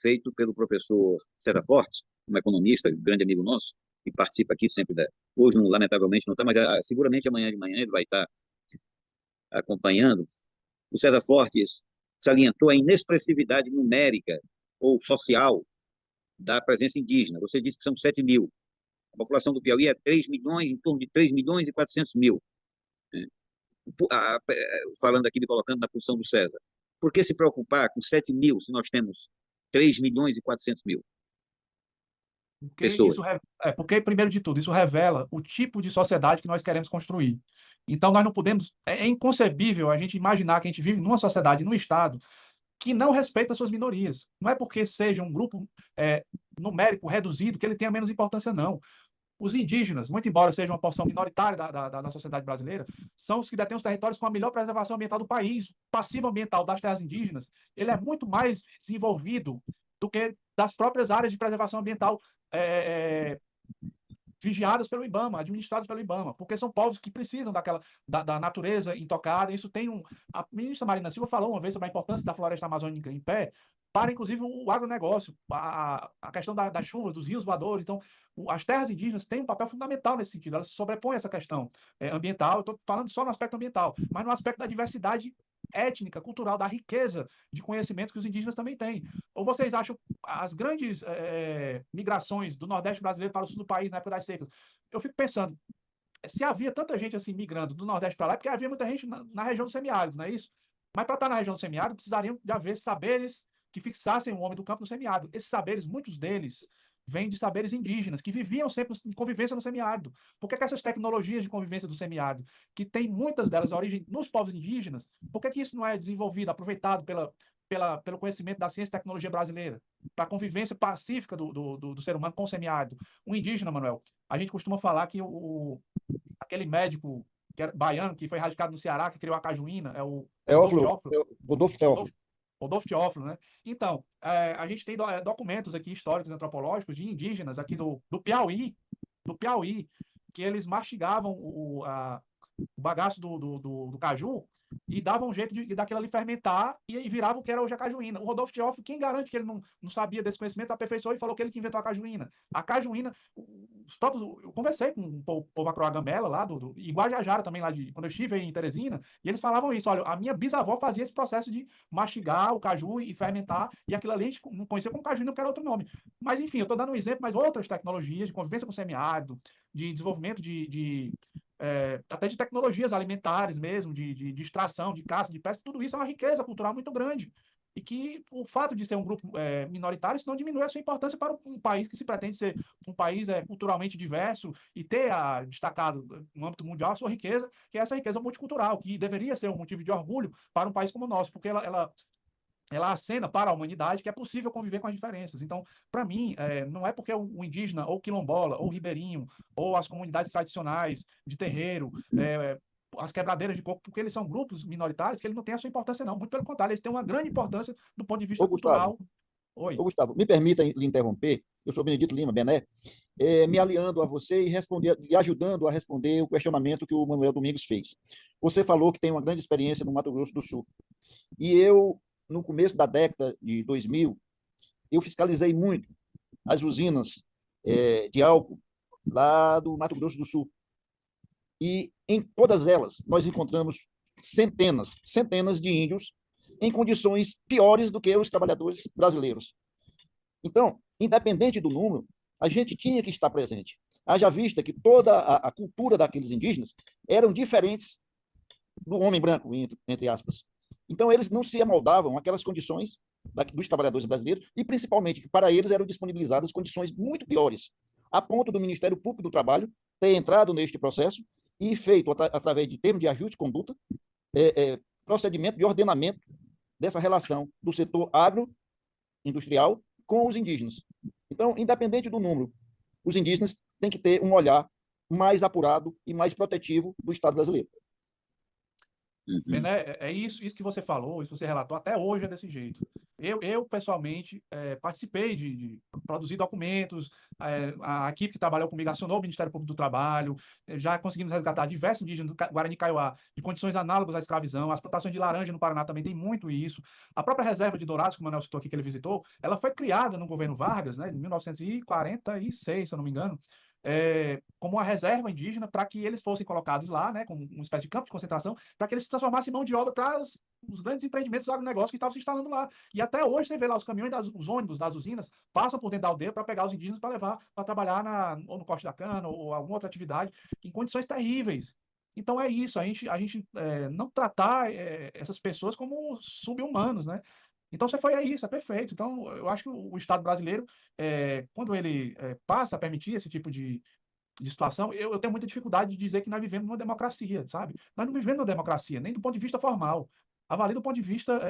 feito pelo professor César Fortes, um economista, grande amigo nosso, que participa aqui sempre Hoje, lamentavelmente, não está, mas seguramente amanhã de manhã ele vai estar acompanhando. O César Fortes salientou a inexpressividade numérica ou social da presença indígena. Você disse que são 7 mil. A população do Piauí é 3 milhões, em torno de 3 milhões e 400 mil. Né? Falando aqui, me colocando na posição do César. Por que se preocupar com 7 mil se nós temos 3 milhões e 400 mil pessoas? Porque, primeiro de tudo, isso revela o tipo de sociedade que nós queremos construir. Então, nós não podemos... É inconcebível a gente imaginar que a gente vive numa sociedade, num Estado, que não respeita as suas minorias. Não é porque seja um grupo numérico reduzido que ele tenha menos importância, não. Os indígenas, muito embora sejam uma porção minoritária da sociedade brasileira, são os que detêm os territórios com a melhor preservação ambiental do país. O passivo ambiental das terras indígenas ele é muito mais desenvolvido do que das próprias áreas de preservação ambiental vigiadas pelo IBAMA, administradas pelo IBAMA, porque são povos que precisam da natureza intocada. Isso tem a ministra Marina Silva falou uma vez sobre a importância da floresta amazônica em pé para, inclusive, o agronegócio, a questão das chuvas, dos rios voadores. Então, as terras indígenas têm um papel fundamental nesse sentido, elas se sobrepõem a essa questão ambiental. Eu estou falando só no aspecto ambiental, mas no aspecto da diversidade étnica, cultural, da riqueza de conhecimento que os indígenas também têm. Ou vocês acham as grandes migrações do Nordeste brasileiro para o sul do país na época das secas? Eu fico pensando, se havia tanta gente assim migrando do Nordeste para lá, é porque havia muita gente na região do semiárido, não é isso? Mas para estar na região do semiárido, precisariam de haver saberes que fixassem o homem do campo no semiárido. Esses saberes, muitos deles, vêm de saberes indígenas, que viviam sempre em convivência no semiárido. Por que essas tecnologias de convivência do semiárido, que tem muitas delas a origem nos povos indígenas, por que isso não é desenvolvido, aproveitado pelo conhecimento da ciência e tecnologia brasileira, para a convivência pacífica do ser humano com o semiárido. O indígena, Manuel, a gente costuma falar que aquele médico baiano que foi radicado no Ceará, que criou a cajuína, é o Rodolfo Teófilo, Teófilo. Rodolfo Teófilo. Rodolfo Teófilo, né? Então, a gente tem documentos aqui históricos e antropológicos de indígenas aqui do Piauí, que eles mastigavam o bagaço do caju e davam um jeito de daquilo ali fermentar e virava o que era hoje a cajuína. O Rodolfo Teófilo, quem garante que ele não sabia desse conhecimento, aperfeiçoou e falou que ele que inventou a cajuína. A cajuína, os próprios, eu conversei com o povo acroagambela lá, e Guajajara também, lá quando eu estive em Teresina, e eles falavam isso, olha, a minha bisavó fazia esse processo de mastigar o caju e fermentar, e aquilo ali a gente não conhecia como cajuína, porque era outro nome. Mas, enfim, eu estou dando um exemplo, mas outras tecnologias de convivência com o semiárido, de desenvolvimento até de tecnologias alimentares mesmo, de extração, de caça, de pesca, tudo isso é uma riqueza cultural muito grande. E que o fato de ser um grupo minoritário, isso não diminui a sua importância para um país que se pretende ser um país culturalmente diverso e ter destacado no âmbito mundial a sua riqueza, que é essa riqueza multicultural, que deveria ser um motivo de orgulho para um país como o nosso, porque ela acena para a humanidade que é possível conviver com as diferenças. Então, para mim, não é porque o indígena, ou quilombola, ou ribeirinho, ou as comunidades tradicionais de terreiro, as quebradeiras de coco, porque eles são grupos minoritários, que eles não têm a sua importância, não. Muito pelo contrário, eles têm uma grande importância do ponto de vista cultural. Oi. Ô, Gustavo, me permita lhe interromper, eu sou Benedito Lima, Bené, me aliando a você e ajudando a responder o questionamento que o Manuel Domingos fez. Você falou que tem uma grande experiência no Mato Grosso do Sul. E eu, no começo da década de 2000, eu fiscalizei muito as usinas de álcool lá do Mato Grosso do Sul. E em todas elas nós encontramos centenas de índios em condições piores do que os trabalhadores brasileiros. Então, independente do número, a gente tinha que estar presente. Haja vista que toda a cultura daqueles indígenas eram diferentes do homem branco, entre aspas. Então, eles não se amoldavam àquelas condições dos trabalhadores brasileiros e, principalmente, que para eles eram disponibilizadas condições muito piores, a ponto do Ministério Público do Trabalho ter entrado neste processo e feito, através de termos de ajuste de conduta, procedimento de ordenamento dessa relação do setor agroindustrial com os indígenas. Então, independente do número, os indígenas têm que ter um olhar mais apurado e mais protetivo do Estado brasileiro. Bené, é isso que você falou, isso que você relatou, até hoje é desse jeito. Eu pessoalmente, participei de produzir documentos, a equipe que trabalhou comigo acionou o Ministério Público do Trabalho, já conseguimos resgatar diversos indígenas do Guarani Kaiowá de condições análogas à escravidão, as plantações de laranja no Paraná também tem muito isso. A própria reserva de Dourados, que o Manuel citou aqui, que ele visitou, ela foi criada no governo Vargas, né, em 1946, se eu não me engano, como uma reserva indígena para que eles fossem colocados lá, né, como uma espécie de campo de concentração, para que eles se transformassem em mão de obra para os grandes empreendimentos do agronegócio que estavam se instalando lá. E até hoje você vê lá os caminhões, os ônibus das usinas, passam por dentro da aldeia para pegar os indígenas para levar para trabalhar ou no corte da cana ou alguma outra atividade em condições terríveis. Então é isso, a gente não tratar essas pessoas como sub-humanos, né? Então, você foi a isso, é perfeito. Então, eu acho que o Estado brasileiro, quando ele passa a permitir esse tipo de situação, eu tenho muita dificuldade de dizer que nós vivemos numa democracia, sabe? Nós não vivemos numa democracia, nem do ponto de vista formal. Avalie do ponto de vista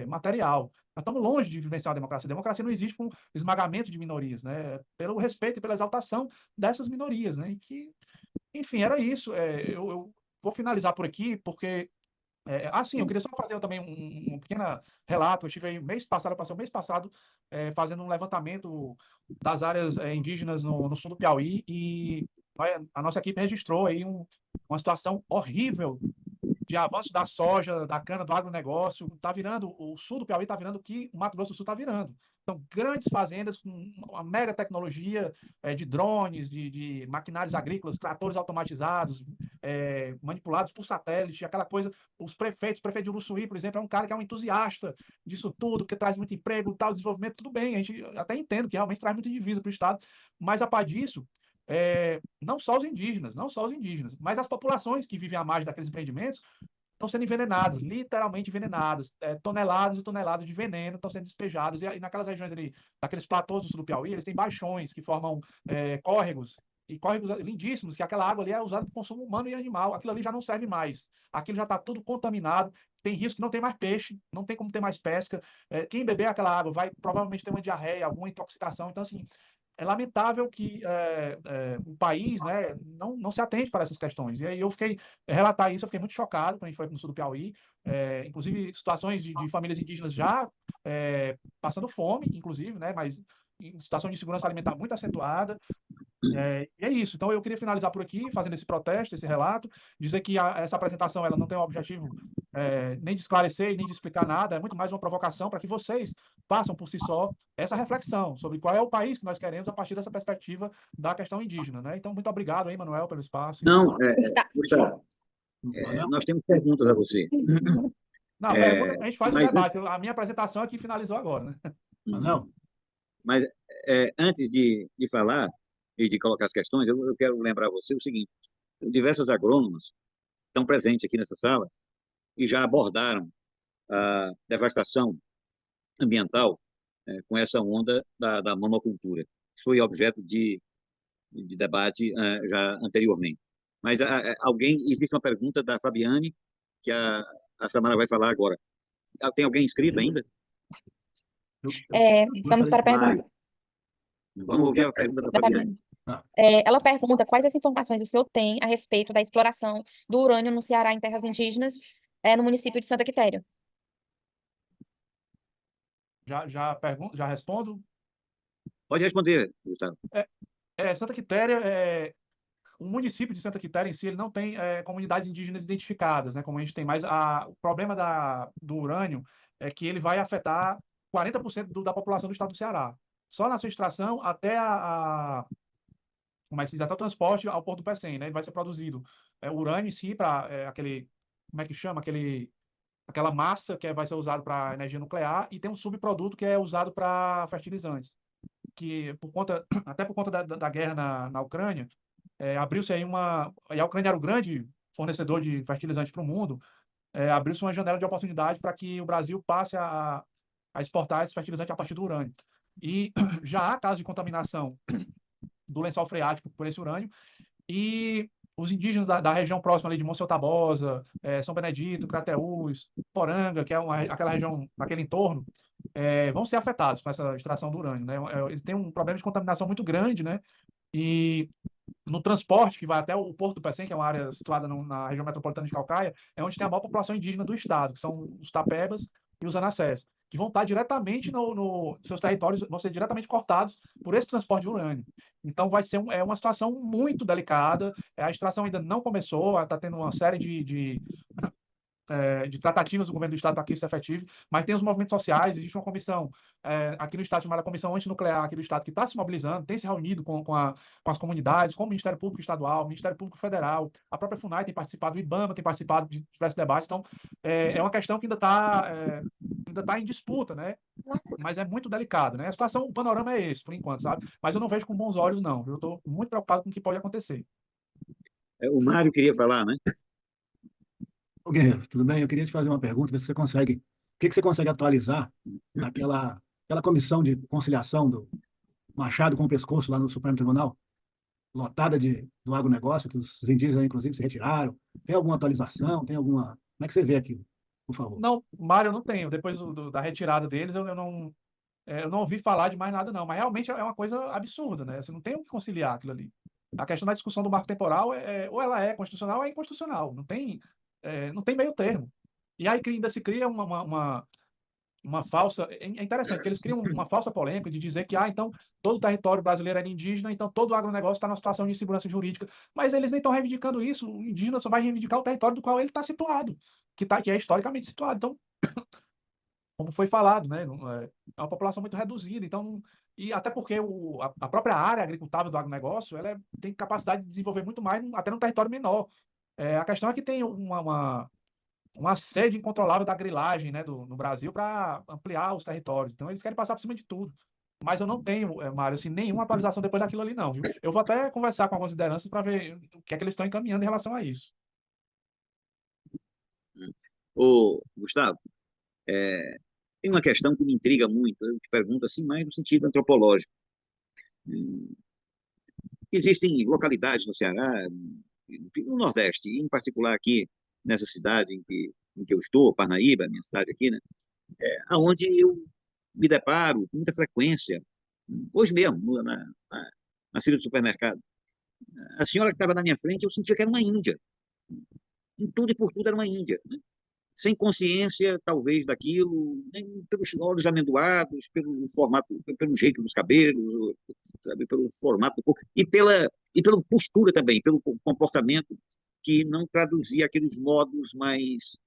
material. Nós estamos longe de vivenciar a democracia. A democracia não existe com esmagamento de minorias, né? Pelo respeito e pela exaltação dessas minorias, né? E que, enfim, era isso. Eu vou finalizar por aqui, porque sim, eu queria só fazer também um pequeno relato. Eu estive aí passei o mês passado fazendo um levantamento das áreas indígenas no sul do Piauí e a nossa equipe registrou aí uma situação horrível de avanço da soja, da cana, do agronegócio. Está virando, o sul do Piauí está virando o que o Mato Grosso do Sul está virando. São grandes fazendas com uma mega tecnologia de drones, de maquinários agrícolas, tratores automatizados, manipulados por satélite, aquela coisa. O prefeito de Uruçuí, por exemplo, é um cara que é um entusiasta disso tudo, porque traz muito emprego, tal, desenvolvimento, tudo bem. A gente até entende que realmente traz muita divisa para o Estado, mas a par disso, não só os indígenas, mas as populações que vivem à margem daqueles empreendimentos estão sendo envenenadas, literalmente envenenadas. Toneladas e toneladas de veneno estão sendo despejadas. E naquelas regiões ali, naqueles platôs do sul do Piauí, eles têm baixões que formam córregos e córregos lindíssimos, que aquela água ali é usada para consumo humano e animal. Aquilo ali já não serve mais. Aquilo já está tudo contaminado, tem risco que não tem mais peixe, não tem como ter mais pesca. Quem beber aquela água vai provavelmente ter uma diarreia, alguma intoxicação. Então, assim, é lamentável que o país, né, não se atende para essas questões. E aí eu fiquei, relatar isso, eu fiquei muito chocado quando a gente foi no sul do Piauí, inclusive situações de famílias indígenas já passando fome, inclusive, né, mas em situação de segurança alimentar muito acentuada. E é isso. Então, eu queria finalizar por aqui, fazendo esse protesto, esse relato, dizer que essa apresentação ela não tem o objetivo nem de esclarecer e nem de explicar nada, é muito mais uma provocação para que vocês façam por si só essa reflexão sobre qual é o país que nós queremos a partir dessa perspectiva da questão indígena, né? Então, muito obrigado aí, Manuel, pelo espaço. Não, Tá. Gustavo, nós temos perguntas a você. Não, pergunta, a gente faz o Mas, debate. A minha apresentação aqui finalizou agora, né? Não. mas antes de falar e de colocar as questões, eu quero lembrar a você o seguinte: diversos agrônomos estão presentes aqui nessa sala e já abordaram a devastação ambiental com essa onda da monocultura. Isso foi objeto de debate já anteriormente. Mas existe uma pergunta da Fabiane, que a Samara vai falar agora. Tem alguém inscrito ainda? Vamos para a pergunta. Vamos ouvir a pergunta da Fabiane. Ela pergunta quais as informações o senhor tem a respeito da exploração do urânio no Ceará em terras indígenas, no município de Santa Quitéria. Já respondo? Pode responder, Gustavo. Santa Quitéria, o município de Santa Quitéria em si, ele não tem comunidades indígenas identificadas, né, como a gente tem, mas o problema do urânio é que ele vai afetar 40% da população do estado do Ceará. Só na sua extração até como é que se diz, até o transporte ao Porto do Pecém, né, ele vai ser produzido urânio em si para aquele, como é que chama, aquela massa que vai ser usada para energia nuclear, e tem um subproduto que é usado para fertilizantes, que até por conta da guerra na Ucrânia, abriu-se aí e a Ucrânia era o grande fornecedor de fertilizantes para o mundo, abriu-se uma janela de oportunidade para que o Brasil passe a exportar esse fertilizante a partir do urânio. E já há casos de contaminação do lençol freático por esse urânio, e os indígenas da região próxima ali de Monsenhor Tabosa, São Benedito, Crateús, Poranga, que é aquela região, aquele entorno, vão ser afetados com essa extração do urânio, né? Ele tem um problema de contaminação muito grande, né? E no transporte que vai até o Porto do Pecém, que é uma área situada na região metropolitana de Calcaia, é onde tem a maior população indígena do estado, que são os Tapebas e os Anassés, que vão estar diretamente seus territórios, vão ser diretamente cortados por esse transporte de urânio. Então vai ser uma situação muito delicada, a extração ainda não começou, está tendo uma série de tratativas do governo do Estado para que isso se efetive, mas tem os movimentos sociais, existe uma comissão aqui no Estado chamada Comissão Antinuclear aqui do Estado, que está se mobilizando, tem se reunido com as comunidades, com o Ministério Público Estadual, o Ministério Público Federal, a própria FUNAI tem participado, o IBAMA tem participado de diversos debates, então é uma questão que ainda está em disputa, né? Mas é muito delicado, né? A situação, o panorama é esse, por enquanto, sabe? Mas eu não vejo com bons olhos, não. Eu estou muito preocupado com o que pode acontecer. O Mário queria falar, né? Ô, Guerreiro, tudo bem? Eu queria te fazer uma pergunta, ver se você consegue. O que você consegue atualizar aquela comissão de conciliação do Machado com o pescoço lá no Supremo Tribunal, lotada do agronegócio, que os indígenas, inclusive, se retiraram? Tem alguma atualização? Tem alguma. Como é que você vê aquilo, por favor? Não, Mário, eu não tenho. Depois da retirada deles, eu não ouvi falar de mais nada, não. Mas realmente é uma coisa absurda, né? Você não tem o que conciliar aquilo ali. A questão da discussão do marco temporal ou ela é constitucional ou é inconstitucional. Não tem meio termo. E aí ainda se cria uma falsa. É interessante, porque eles criam uma falsa polêmica de dizer que, então, todo o território brasileiro era indígena, então todo o agronegócio está numa situação de insegurança jurídica. Mas eles nem estão reivindicando isso. O indígena só vai reivindicar o território do qual ele está situado, que é historicamente situado. Então, como foi falado, né? É uma população muito reduzida, então, e até porque a própria área agricultável do agronegócio, ela tem capacidade de desenvolver muito mais, até num território menor. A questão é que tem uma sede incontrolável da grilagem, né, no Brasil para ampliar os territórios. Então, eles querem passar por cima de tudo. Mas eu não tenho, Mário, assim, nenhuma atualização depois daquilo ali, não, viu? Eu vou até conversar com algumas lideranças para ver o que é que eles estão encaminhando em relação a isso. Ô, Gustavo, tem uma questão que me intriga muito. Eu te pergunto assim, mais no sentido antropológico. Existem localidades no Ceará, no Nordeste, em particular aqui nessa cidade em que eu estou, Parnaíba, minha cidade aqui, né? Aonde eu me deparo com muita frequência, hoje mesmo, na fila do supermercado. A senhora que estava na minha frente, eu sentia que era uma índia. Em tudo e por tudo era uma índia, né? Sem consciência, talvez, daquilo, nem pelos olhos amendoados, pelo formato, pelo jeito dos cabelos, sabe, pelo formato do corpo, e pela postura também, pelo comportamento que não traduzia aqueles modos mais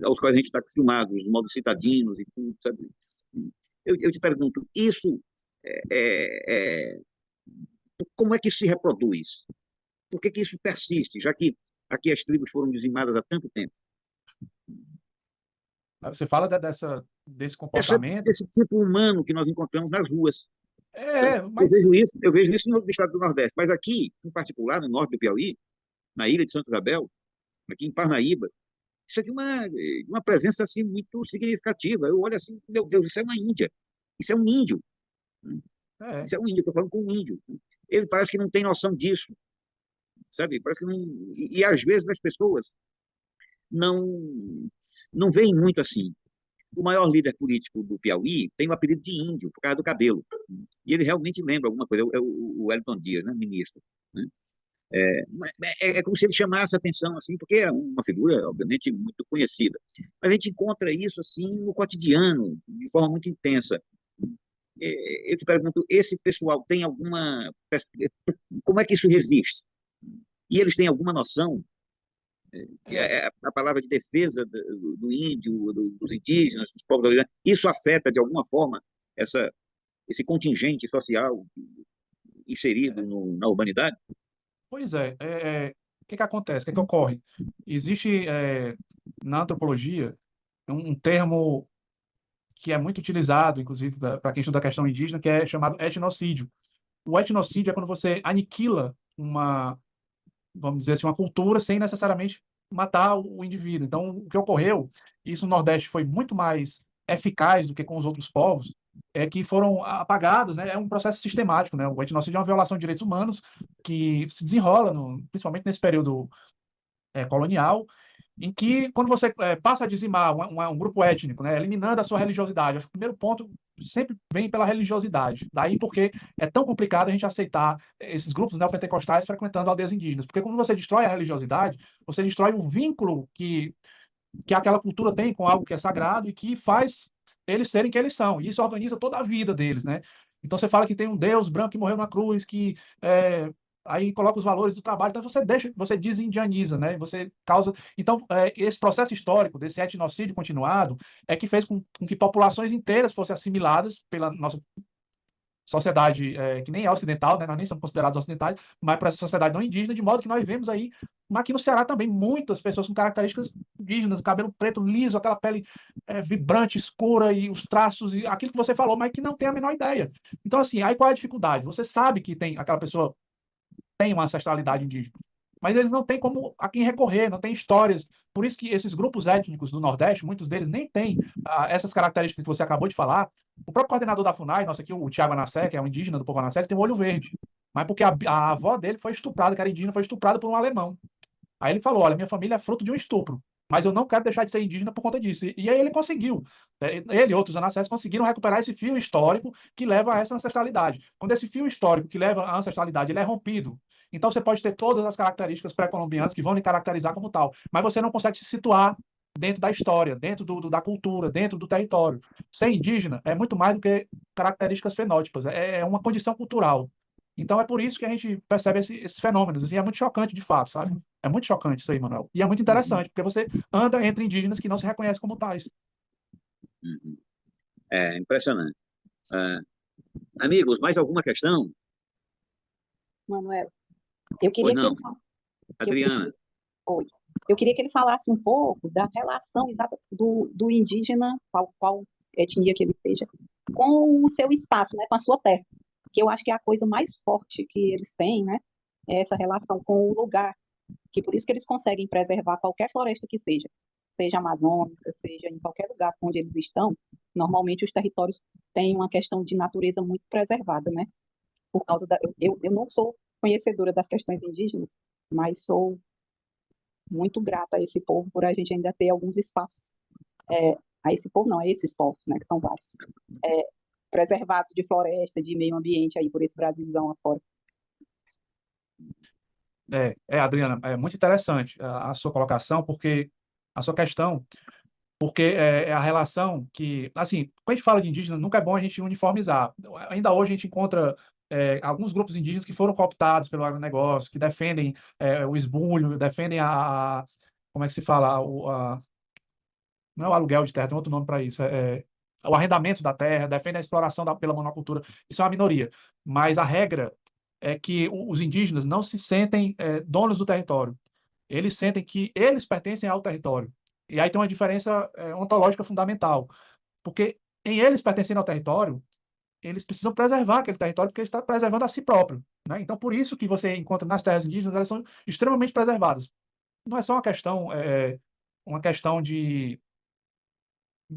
aos quais a gente está acostumado, os modos citadinos e tudo, sabe? Eu te pergunto, isso como é que isso se reproduz? Por que isso persiste, já que aqui as tribos foram dizimadas há tanto tempo? Você fala desse comportamento. Esse tipo humano que nós encontramos nas ruas. Eu Mas vejo isso no estado do Nordeste, mas aqui, em particular, no norte do Piauí, na ilha de Santa Isabel, aqui em Parnaíba, isso aqui é uma presença assim, muito significativa. Eu olho assim, meu Deus, isso é uma Índia, isso é um índio, isso é um índio, estou falando com um índio. Ele parece que não tem noção disso, sabe? Parece que não. E às vezes as pessoas não veem muito assim. O maior líder político do Piauí tem o apelido de índio, por causa do cabelo. E ele realmente lembra alguma coisa, o Wellington Dias, né, ministro. Né? É como se ele chamasse a atenção, assim, porque é uma figura, obviamente, muito conhecida. Mas a gente encontra isso assim no cotidiano, de forma muito intensa. Eu te pergunto, esse pessoal tem alguma. Como é que isso resiste? E eles têm alguma noção? A palavra de defesa do índio, dos indígenas, dos povos originários, isso afeta de alguma forma esse contingente social inserido na urbanidade? Pois o que acontece? O que ocorre? Existe na antropologia um termo que é muito utilizado, inclusive, para quem estuda a questão indígena, que é chamado etnocídio. O etnocídio é quando você aniquila vamos dizer assim, uma cultura sem necessariamente matar o indivíduo. Então, o que ocorreu, isso no Nordeste foi muito mais eficaz do que com os outros povos, é que foram apagados, né? É um processo sistemático, né? O etnocídio é uma violação de direitos humanos que se desenrola, principalmente nesse período colonial, em que, quando você passa a dizimar um grupo étnico, né, eliminando a sua religiosidade, acho que o primeiro ponto sempre vem pela religiosidade. Daí porque é tão complicado a gente aceitar esses grupos neopentecostais frequentando aldeias indígenas. Porque quando você destrói a religiosidade, você destrói o vínculo que aquela cultura tem com algo que é sagrado e que faz eles serem quem eles são. E isso organiza toda a vida deles, né? Então você fala que tem um Deus branco que morreu na cruz, que aí coloca os valores do trabalho, então você desindianiza, né? Você causa. Então, esse processo histórico desse etnocídio continuado é que fez com que populações inteiras fossem assimiladas pela nossa sociedade que nem é ocidental, né? Nós nem somos considerados ocidentais, mas para essa sociedade não indígena, de modo que nós vemos aí, mas aqui no Ceará também, muitas pessoas com características indígenas, cabelo preto liso, aquela pele vibrante, escura, e os traços, e aquilo que você falou, mas que não tem a menor ideia. Então, assim, aí qual é a dificuldade? Você sabe que aquela pessoa tem uma ancestralidade indígena, mas eles não têm a quem recorrer, não têm histórias. Por isso que esses grupos étnicos do Nordeste, muitos deles nem têm essas características que você acabou de falar. O próprio coordenador da FUNAI, nosso aqui, o Tiago Anassé, que é um indígena do povo Anassé, ele tem um olho verde. Mas porque a avó dele foi estuprada, que era indígena, foi estuprada por um alemão. Aí ele falou, olha, minha família é fruto de um estupro, mas eu não quero deixar de ser indígena por conta disso. E aí ele conseguiu. Ele e outros anassés conseguiram recuperar esse fio histórico que leva a essa ancestralidade. Quando esse fio histórico que leva à ancestralidade ele é rompido, então você pode ter todas as características pré-colombianas que vão lhe caracterizar como tal, mas você não consegue se situar dentro da história, dentro da cultura, dentro do território. Ser indígena é muito mais do que características fenótipas, é uma condição cultural. Então é por isso que a gente percebe esses fenômenos, e é muito chocante de fato, sabe? É muito chocante isso aí, Manuel. E é muito interessante, porque você anda entre indígenas que não se reconhecem como tais. É impressionante. Amigos, mais alguma questão? Manuel, eu Ou queria que não? ele Adriana? Oi. Eu queria que ele falasse um pouco da relação exata do indígena, qual etnia que ele seja, com o seu espaço, né, com a sua terra. Que eu acho que é a coisa mais forte que eles têm, né, é essa relação com o lugar, que por isso que eles conseguem preservar qualquer floresta que seja amazônica, seja em qualquer lugar onde eles estão. Normalmente os territórios têm uma questão de natureza muito preservada, né? Por causa eu não sou conhecedora das questões indígenas, mas sou muito grata a esse povo por a gente ainda ter alguns espaços, a esse povo não, a esses povos, né, que são vários, preservados de floresta, de meio ambiente aí por esse Brasilzão afora. Adriana, é muito interessante a sua colocação, porque a sua questão, porque é a relação que, assim, quando a gente fala de indígena, nunca é bom a gente uniformizar. Ainda hoje a gente encontra alguns grupos indígenas que foram cooptados pelo agronegócio, que defendem o esbulho, defendem como é que se fala? Não é o aluguel de terra, tem outro nome para isso, o arrendamento da terra, defendem a exploração pela monocultura. Isso é uma minoria, mas a regra é que os indígenas não se sentem donos do território. Eles sentem que eles pertencem ao território. E aí tem uma diferença ontológica fundamental, porque em eles pertencendo ao território, eles precisam preservar aquele território porque ele está preservando a si próprio, né? Então, por isso que você encontra nas terras indígenas, elas são extremamente preservadas. Não é só uma questão de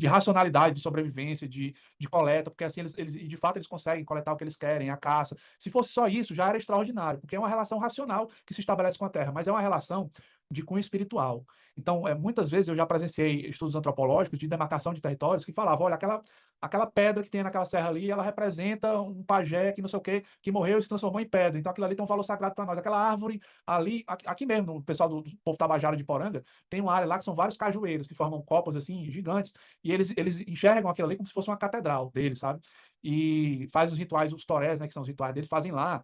racionalidade, de sobrevivência, de coleta, porque assim de fato eles conseguem coletar o que eles querem, a caça. Se fosse só isso, já era extraordinário, porque é uma relação racional que se estabelece com a terra, mas é uma relação de cunho espiritual. Então, muitas vezes eu já presenciei estudos antropológicos de demarcação de territórios que falavam, olha, aquela pedra que tem naquela serra ali, ela representa um pajé que não sei o quê, que morreu e se transformou em pedra. Então aquilo ali tem um valor sagrado para nós. Aquela árvore ali, aqui mesmo, o pessoal do povo tabajara de Poranga, tem uma área lá que são vários cajueiros que formam copos assim gigantes, e eles enxergam aquilo ali como se fosse uma catedral deles, sabe? E faz os rituais, os torés, né, que são os rituais deles, fazem lá.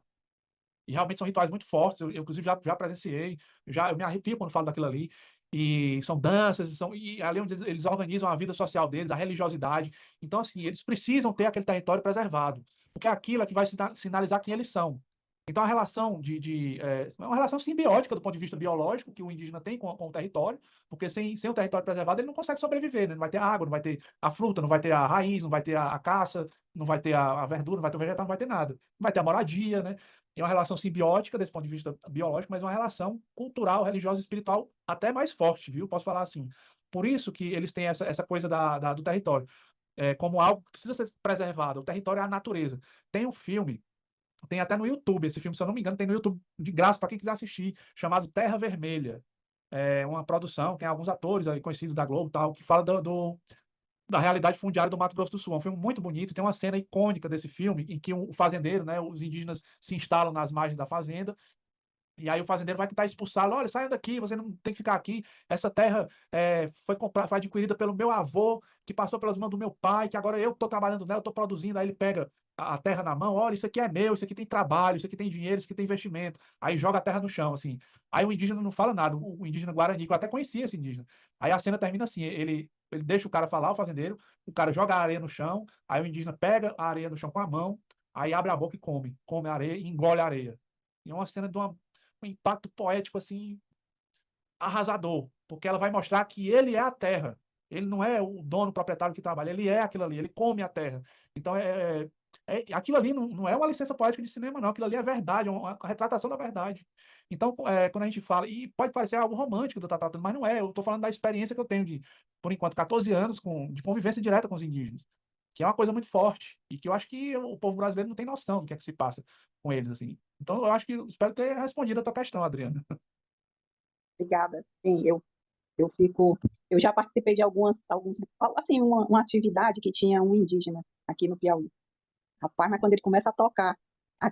E realmente são rituais muito fortes. Eu inclusive, já presenciei. Eu me arrepio quando falo daquilo ali. E são danças, e ali onde eles organizam a vida social deles, a religiosidade. Então, assim, eles precisam ter aquele território preservado, porque aquilo é que vai sinalizar quem eles são. Então, a relação é uma relação simbiótica do ponto de vista biológico que o indígena tem com o território, porque sem o território preservado ele não consegue sobreviver, né? Não vai ter água, não vai ter a fruta, não vai ter a raiz, não vai ter a caça, não vai ter a verdura, não vai ter o vegetal, não vai ter nada. Não vai ter a moradia, né? É uma relação simbiótica desse ponto de vista biológico, mas uma relação cultural, religiosa e espiritual até mais forte, viu? Posso falar assim. Por isso que eles têm essa coisa do território, como algo que precisa ser preservado. O território é a natureza. Tem um filme, tem até no YouTube, esse filme, se eu não me engano, tem no YouTube de graça para quem quiser assistir, chamado Terra Vermelha. É uma produção, tem alguns atores aí conhecidos da Globo, tal, que fala da realidade fundiária do Mato Grosso do Sul. É um filme muito bonito, tem uma cena icônica desse filme em que o fazendeiro, né, os indígenas se instalam nas margens da fazenda, e aí o fazendeiro vai tentar expulsá-lo. Olha, saia daqui, você não tem que ficar aqui. Essa terra foi adquirida pelo meu avô, que passou pelas mãos do meu pai, que agora eu estou trabalhando nela, estou produzindo. Aí ele pega a terra na mão, olha, isso aqui é meu, isso aqui tem trabalho, isso aqui tem dinheiro, isso aqui tem investimento. Aí joga a terra no chão, assim. Aí o indígena não fala nada, o indígena Guarani, que eu até conhecia esse indígena. Aí a cena termina assim, ele deixa o cara falar, o fazendeiro, o cara joga a areia no chão, aí o indígena pega a areia no chão com a mão, aí abre a boca e come a areia e engole a areia. E é uma cena de um impacto poético assim arrasador, porque ela vai mostrar que ele é a terra. Ele não é o dono o proprietário que trabalha, ele é aquilo ali, ele come a terra. Então, aquilo ali não é uma licença poética de cinema, não. Aquilo ali é verdade, é uma retratação da verdade. Então, quando a gente fala, e pode parecer algo romântico do tratando, mas não é. Eu estou falando da experiência que eu tenho por enquanto, 14 anos de convivência direta com os indígenas, que é uma coisa muito forte, e que eu acho que o povo brasileiro não tem noção do que é que se passa com eles, assim. Então, eu acho que espero ter respondido a tua questão, Adriana. Obrigada. Sim, eu já participei de assim, uma atividade que tinha um indígena aqui no Piauí. Rapaz, mas quando ele começa a tocar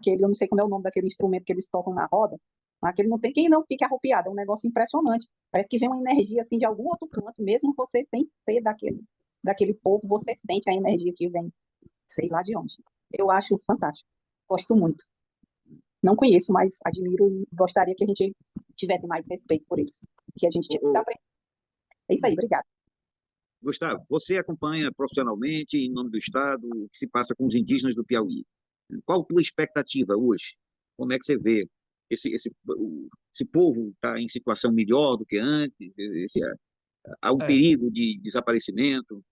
eu não sei como é o nome daquele instrumento que eles tocam na roda, mas aquele não tem quem não fique arrupiado, é um negócio impressionante. Parece que vem uma energia assim de algum outro canto, mesmo você sem ser daquele povo, você sente a energia que vem, sei lá de onde. Eu acho fantástico. Gosto muito. Não conheço, mas admiro e gostaria que a gente tivesse mais respeito por eles. Que a gente tinha que dar pra... É isso aí, obrigada. Gustavo, você acompanha profissionalmente, em nome do Estado, o que se passa com os indígenas do Piauí. Qual a tua expectativa hoje? Como é que você vê? Esse povo está em situação melhor do que antes? Há um perigo de desaparecimento?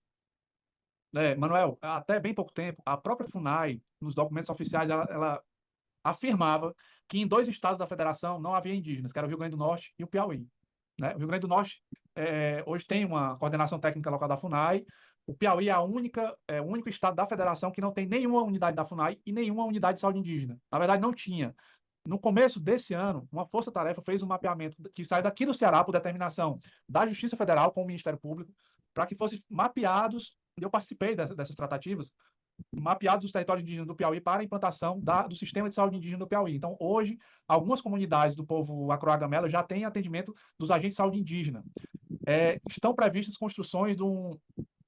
Manuel, até bem pouco tempo, a própria FUNAI, nos documentos oficiais, ela afirmava que em 2 estados da federação não havia indígenas, que era o Rio Grande do Norte e o Piauí. Né? O Rio Grande do Norte hoje tem uma coordenação técnica local da FUNAI. O Piauí é o único estado da federação que não tem nenhuma unidade da FUNAI e nenhuma unidade de saúde indígena. Na verdade, não tinha. No começo desse ano, uma força-tarefa fez um mapeamento que sai daqui do Ceará por determinação da Justiça Federal com o Ministério Público, para que fossem mapeados, e eu participei dessas tratativas, mapeados os territórios indígenas do Piauí para a implantação do sistema de saúde indígena do Piauí. Então, hoje, algumas comunidades do povo Acroagamela já têm atendimento dos agentes de saúde indígena. Estão previstas construções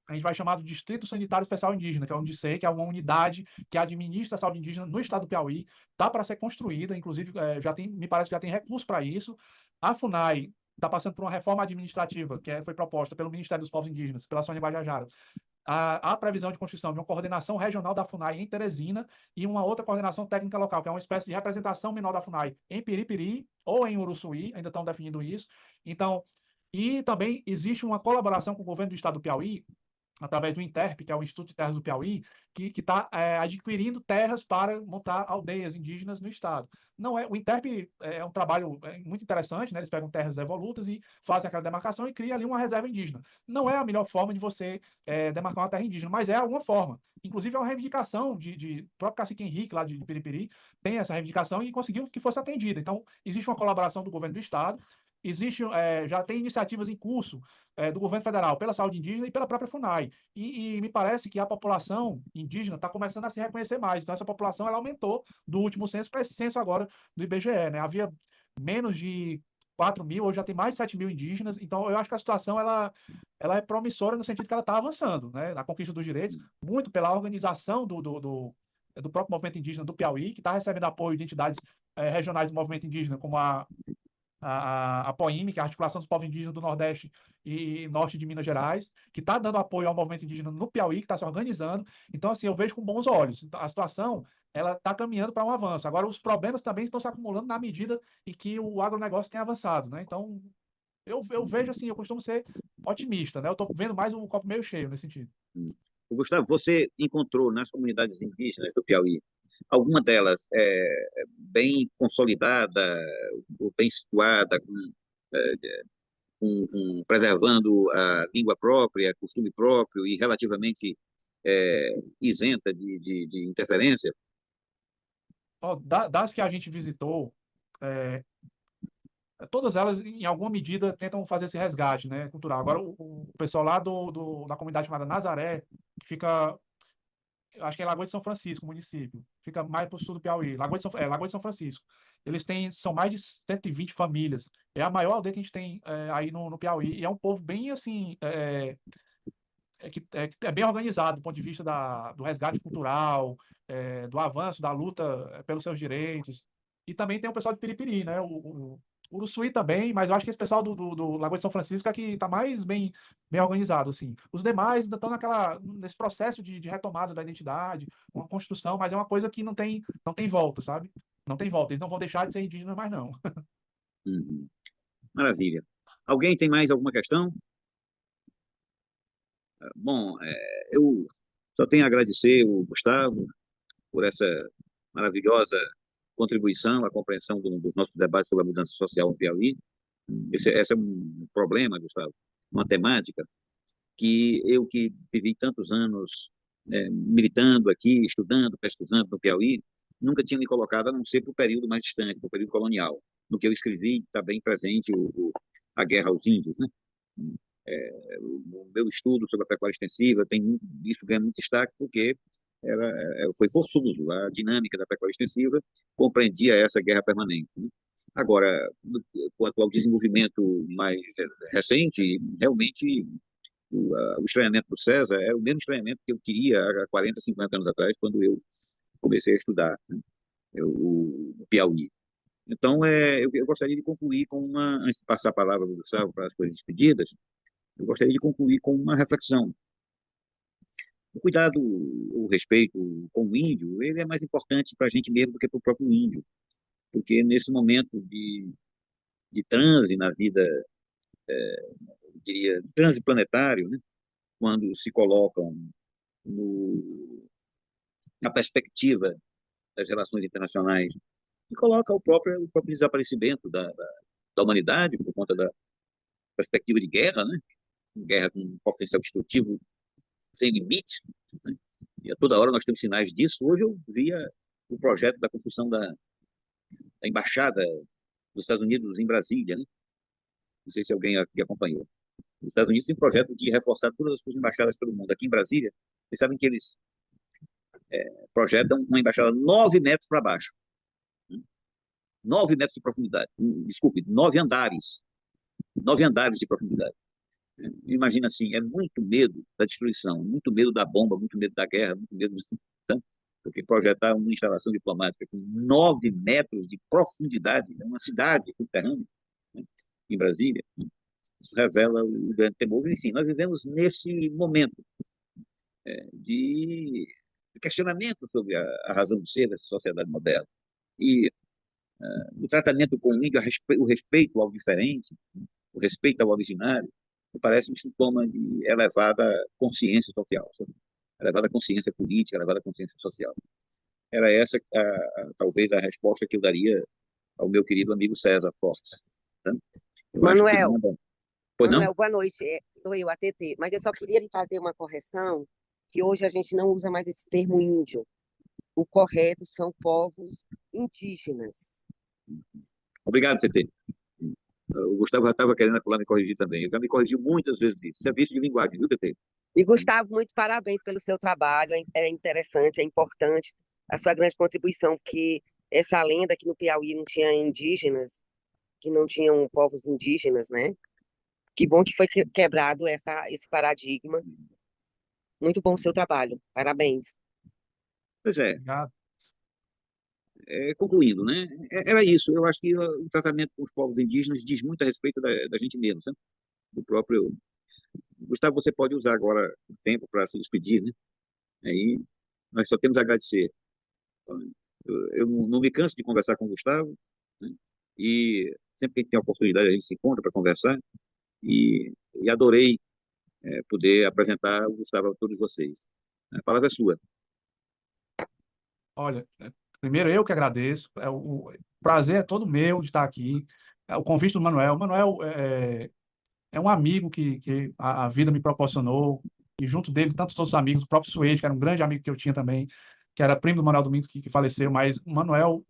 a gente vai chamar de Distrito Sanitário Especial Indígena, que é o DISEI, que é uma unidade que administra a saúde indígena no estado do Piauí, está para ser construída, inclusive me parece que já tem recurso para isso. A FUNAI está passando por uma reforma administrativa, que foi proposta pelo Ministério dos Povos Indígenas, pela Sônia Guajajara. A previsão de construção de uma coordenação regional da FUNAI em Teresina e uma outra coordenação técnica local, que é uma espécie de representação menor da FUNAI em Piripiri ou em Uruçuí, ainda estão definindo isso. Então, e também existe uma colaboração com o governo do estado do Piauí, através do INTERP, que é o Instituto de Terras do Piauí, que está adquirindo terras para montar aldeias indígenas no estado. O INTERP é um trabalho muito interessante, né? Eles pegam terras evolutas e fazem aquela demarcação e criam ali uma reserva indígena. Não é a melhor forma de você demarcar uma terra indígena, mas é alguma forma. Inclusive, é uma reivindicação de próprio cacique Henrique, lá de Piripiri, tem essa reivindicação e conseguiu que fosse atendida. Então, existe uma colaboração do governo do estado, já tem iniciativas em curso do governo federal pela saúde indígena e pela própria FUNAI. E me parece que a população indígena está começando a se reconhecer mais. Então, essa população ela aumentou do último censo para esse censo agora do IBGE. Né? Havia menos de 4 mil, hoje já tem mais de 7 mil indígenas. Então, eu acho que a situação ela é promissora no sentido que ela está avançando, né? Na conquista dos direitos, muito pela organização do próprio movimento indígena do Piauí, que está recebendo apoio de entidades regionais do movimento indígena, como a POIME, que é a Articulação dos Povos Indígenas do Nordeste e Norte de Minas Gerais, que está dando apoio ao movimento indígena no Piauí, que está se organizando. Então, assim, eu vejo com bons olhos. A situação ela está caminhando para um avanço. Agora, os problemas também estão se acumulando na medida em que o agronegócio tem avançado, né? Então, eu vejo assim, eu costumo ser otimista, né? Eu estou vendo mais um copo meio cheio nesse sentido. Gustavo, você encontrou nas comunidades indígenas do Piauí alguma delas bem consolidada, ou bem situada, preservando a língua própria, costume próprio e relativamente isenta de interferência? Das que a gente visitou, todas elas, em alguma medida, tentam fazer esse resgate, né, cultural. Agora, o pessoal lá da comunidade chamada Nazaré, que fica, acho que é Lagoa de São Francisco, o município, fica mais para o sul do Piauí, Lagoa de São Francisco. Eles são mais de 120 famílias. É a maior aldeia que a gente tem aí no Piauí. E é um povo bem, assim, que é bem organizado do ponto de vista do resgate cultural, do avanço da luta pelos seus direitos. E também tem o pessoal de Piripiri, né? O Uruçuí também, mas eu acho que esse pessoal do Lagoa de São Francisco é que está mais bem organizado, assim. Os demais ainda estão nesse processo de retomada da identidade, uma construção, mas é uma coisa que não tem volta, sabe? Não tem volta. Eles não vão deixar de ser indígenas mais, não. Uhum. Maravilha. Alguém tem mais alguma questão? Bom, eu só tenho a agradecer o Gustavo por essa maravilhosa contribuição à compreensão dos nossos debates sobre a mudança social no Piauí. Esse é um problema, Gustavo, uma temática que vivi tantos anos militando aqui, estudando, pesquisando no Piauí, nunca tinha me colocado, a não ser para o período mais distante, para o período colonial. No que eu escrevi está bem presente a guerra aos índios, né? O meu estudo sobre a pecuária extensiva isso ganha muito destaque porque foi forçoso, a dinâmica da pecuária extensiva compreendia essa guerra permanente, né? Agora, quanto ao desenvolvimento mais recente, realmente o estranhamento do César era o mesmo estranhamento que eu teria há 40, 50 anos atrás, quando eu comecei a estudar, né, o Piauí. Então, eu gostaria de concluir antes de passar a palavra para o Gustavo para as coisas despedidas, eu gostaria de concluir com uma reflexão. O cuidado, o respeito com o índio, ele é mais importante para a gente mesmo do que para o próprio índio, porque nesse momento de transe na vida, eu diria, de transe planetário, né, quando se colocam na perspectiva das relações internacionais e coloca o próprio desaparecimento da humanidade por conta da perspectiva de guerra, né, guerra com potencial destrutivo sem limite, né? E a toda hora nós temos sinais disso. Hoje eu via o projeto da construção da embaixada dos Estados Unidos em Brasília, né? Não sei se alguém aqui acompanhou. Os Estados Unidos têm um projeto de reforçar todas as suas embaixadas pelo mundo. Aqui em Brasília, vocês sabem que eles projetam uma embaixada 9 metros para baixo. 9 metros de profundidade. Desculpe, 9 andares. 9 andares de profundidade. Imagina assim, é muito medo da destruição, muito medo da bomba, muito medo da guerra, muito medo porque projetar uma instalação diplomática com 9 metros de profundidade, é uma cidade subterrânea, né, em Brasília, isso revela o grande temor. Enfim, nós vivemos nesse momento de questionamento sobre a razão de ser dessa sociedade moderna. E o tratamento com o índio, o respeito ao diferente, o respeito ao originário, me parece um sintoma de elevada consciência social, elevada consciência política, elevada consciência social. Era essa, talvez, a resposta que eu daria ao meu querido amigo César Fortes. Tá? Manuel, Pois não? Manuel, boa noite. Sou eu, a TT. Mas eu só queria lhe fazer uma correção, que hoje a gente não usa mais esse termo índio. O correto são povos indígenas. Obrigado, TT. O Gustavo já estava querendo me corrigir também. Ele já me corrigiu muitas vezes disso. Isso é vício de linguagem, viu, TT? E Gustavo, muito parabéns pelo seu trabalho. É interessante, é importante a sua grande contribuição, porque essa lenda que no Piauí não tinha indígenas, que não tinham povos indígenas, né? Que bom que foi quebrado esse paradigma. Muito bom o seu trabalho. Parabéns. Pois é. Obrigado. Concluindo, né? Era isso. Eu acho que o tratamento com os povos indígenas diz muito a respeito da gente mesmo, sabe? Do próprio. Gustavo, você pode usar agora o tempo para se despedir, né? Aí nós só temos a agradecer. Eu não me canso de conversar com o Gustavo, né? E sempre que a gente tem a oportunidade, a gente se encontra para conversar. E adorei poder apresentar o Gustavo a todos vocês. A palavra é sua. Olha, primeiro eu que agradeço. O prazer é todo meu de estar aqui. O convite do Manuel. O Manuel é um amigo que a vida me proporcionou. E junto dele, tantos outros amigos, o próprio Suede, que era um grande amigo que eu tinha também, que era primo do Manuel Domingos, que faleceu. Mas o Manuel,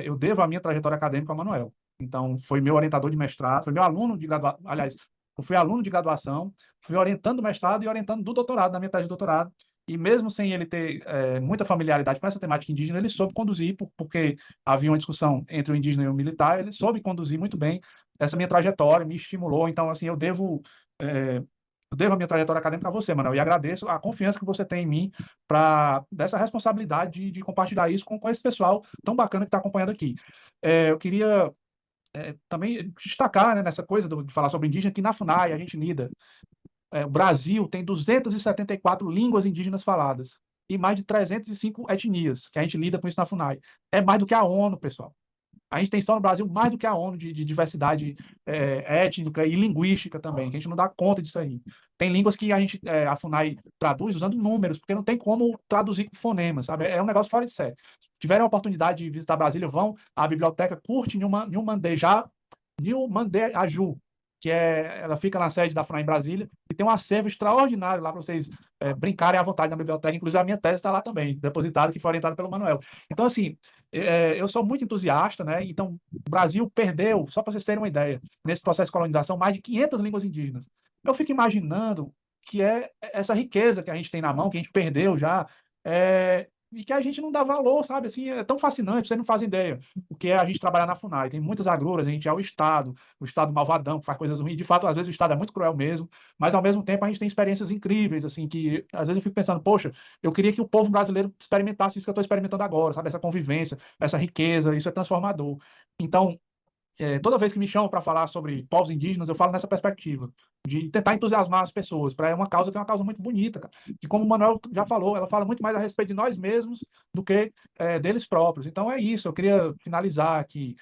eu devo a minha trajetória acadêmica ao Manuel. Então, foi meu orientador de mestrado, foi meu aluno de graduação. Aliás, eu fui aluno de graduação, fui orientando o mestrado e orientando do doutorado, na minha tese de doutorado. E mesmo sem ele ter muita familiaridade com essa temática indígena, ele soube conduzir, porque havia uma discussão entre o indígena e o militar, ele soube conduzir muito bem essa minha trajetória, me estimulou. Então, assim, eu devo a minha trajetória acadêmica a você, Manuel, e agradeço a confiança que você tem em mim para dessa responsabilidade de compartilhar isso com esse pessoal tão bacana que está acompanhando aqui. Eu queria também destacar, né, nessa coisa de falar sobre indígena, que na FUNAI a gente lida. O Brasil tem 274 línguas indígenas faladas e mais de 305 etnias, que a gente lida com isso na FUNAI. É mais do que a ONU, pessoal. A gente tem só no Brasil mais do que a ONU de diversidade étnica e linguística também, que a gente não dá conta disso aí. Tem línguas que a FUNAI traduz usando números, porque não tem como traduzir com fonemas, sabe? É um negócio fora de série. Se tiverem a oportunidade de visitar Brasília, vão à biblioteca Curte Nilmandeaju, que ela fica na sede da FUNAI em Brasília, e tem um acervo extraordinário lá para vocês brincarem à vontade na biblioteca. Inclusive, a minha tese está lá também, depositada, que foi orientada pelo Manuel. Então, assim, eu sou muito entusiasta, né? Então, o Brasil perdeu, só para vocês terem uma ideia, nesse processo de colonização, mais de 500 línguas indígenas. Eu fico imaginando que é essa riqueza que a gente tem na mão, que a gente perdeu já, e que a gente não dá valor, sabe? Assim, é tão fascinante, vocês não fazem ideia o que é a gente trabalhar na FUNAI. Tem muitas agruras, a gente é o Estado malvadão, que faz coisas ruins. De fato, às vezes o Estado é muito cruel mesmo, mas ao mesmo tempo a gente tem experiências incríveis, assim, que às vezes eu fico pensando, poxa, eu queria que o povo brasileiro experimentasse isso que eu estou experimentando agora, sabe? Essa convivência, essa riqueza, isso é transformador. Então, toda vez que me chamam para falar sobre povos indígenas, eu falo nessa perspectiva, de tentar entusiasmar as pessoas, para uma causa que é uma causa muito bonita, cara. Que, como o Manuel já falou, ela fala muito mais a respeito de nós mesmos do que deles próprios. Então é isso, eu queria finalizar aqui,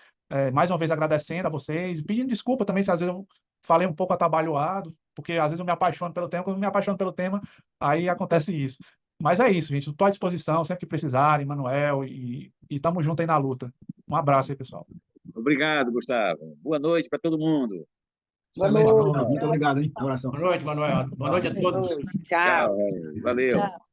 mais uma vez agradecendo a vocês, pedindo desculpa também se às vezes eu falei um pouco atabalhoado, porque às vezes eu me apaixono pelo tema, quando eu me apaixono pelo tema, aí acontece isso. Mas é isso, gente, estou à disposição, sempre que precisarem, Manuel, e estamos juntos aí na luta. Um abraço aí, pessoal. Obrigado, Gustavo. Boa noite para todo mundo. Boa Excelente, noite. Gustavo. Muito obrigado, hein? Um abração. Boa noite, Manuel. Boa noite a Boa todos. noite. Tchau. Valeu. Tchau.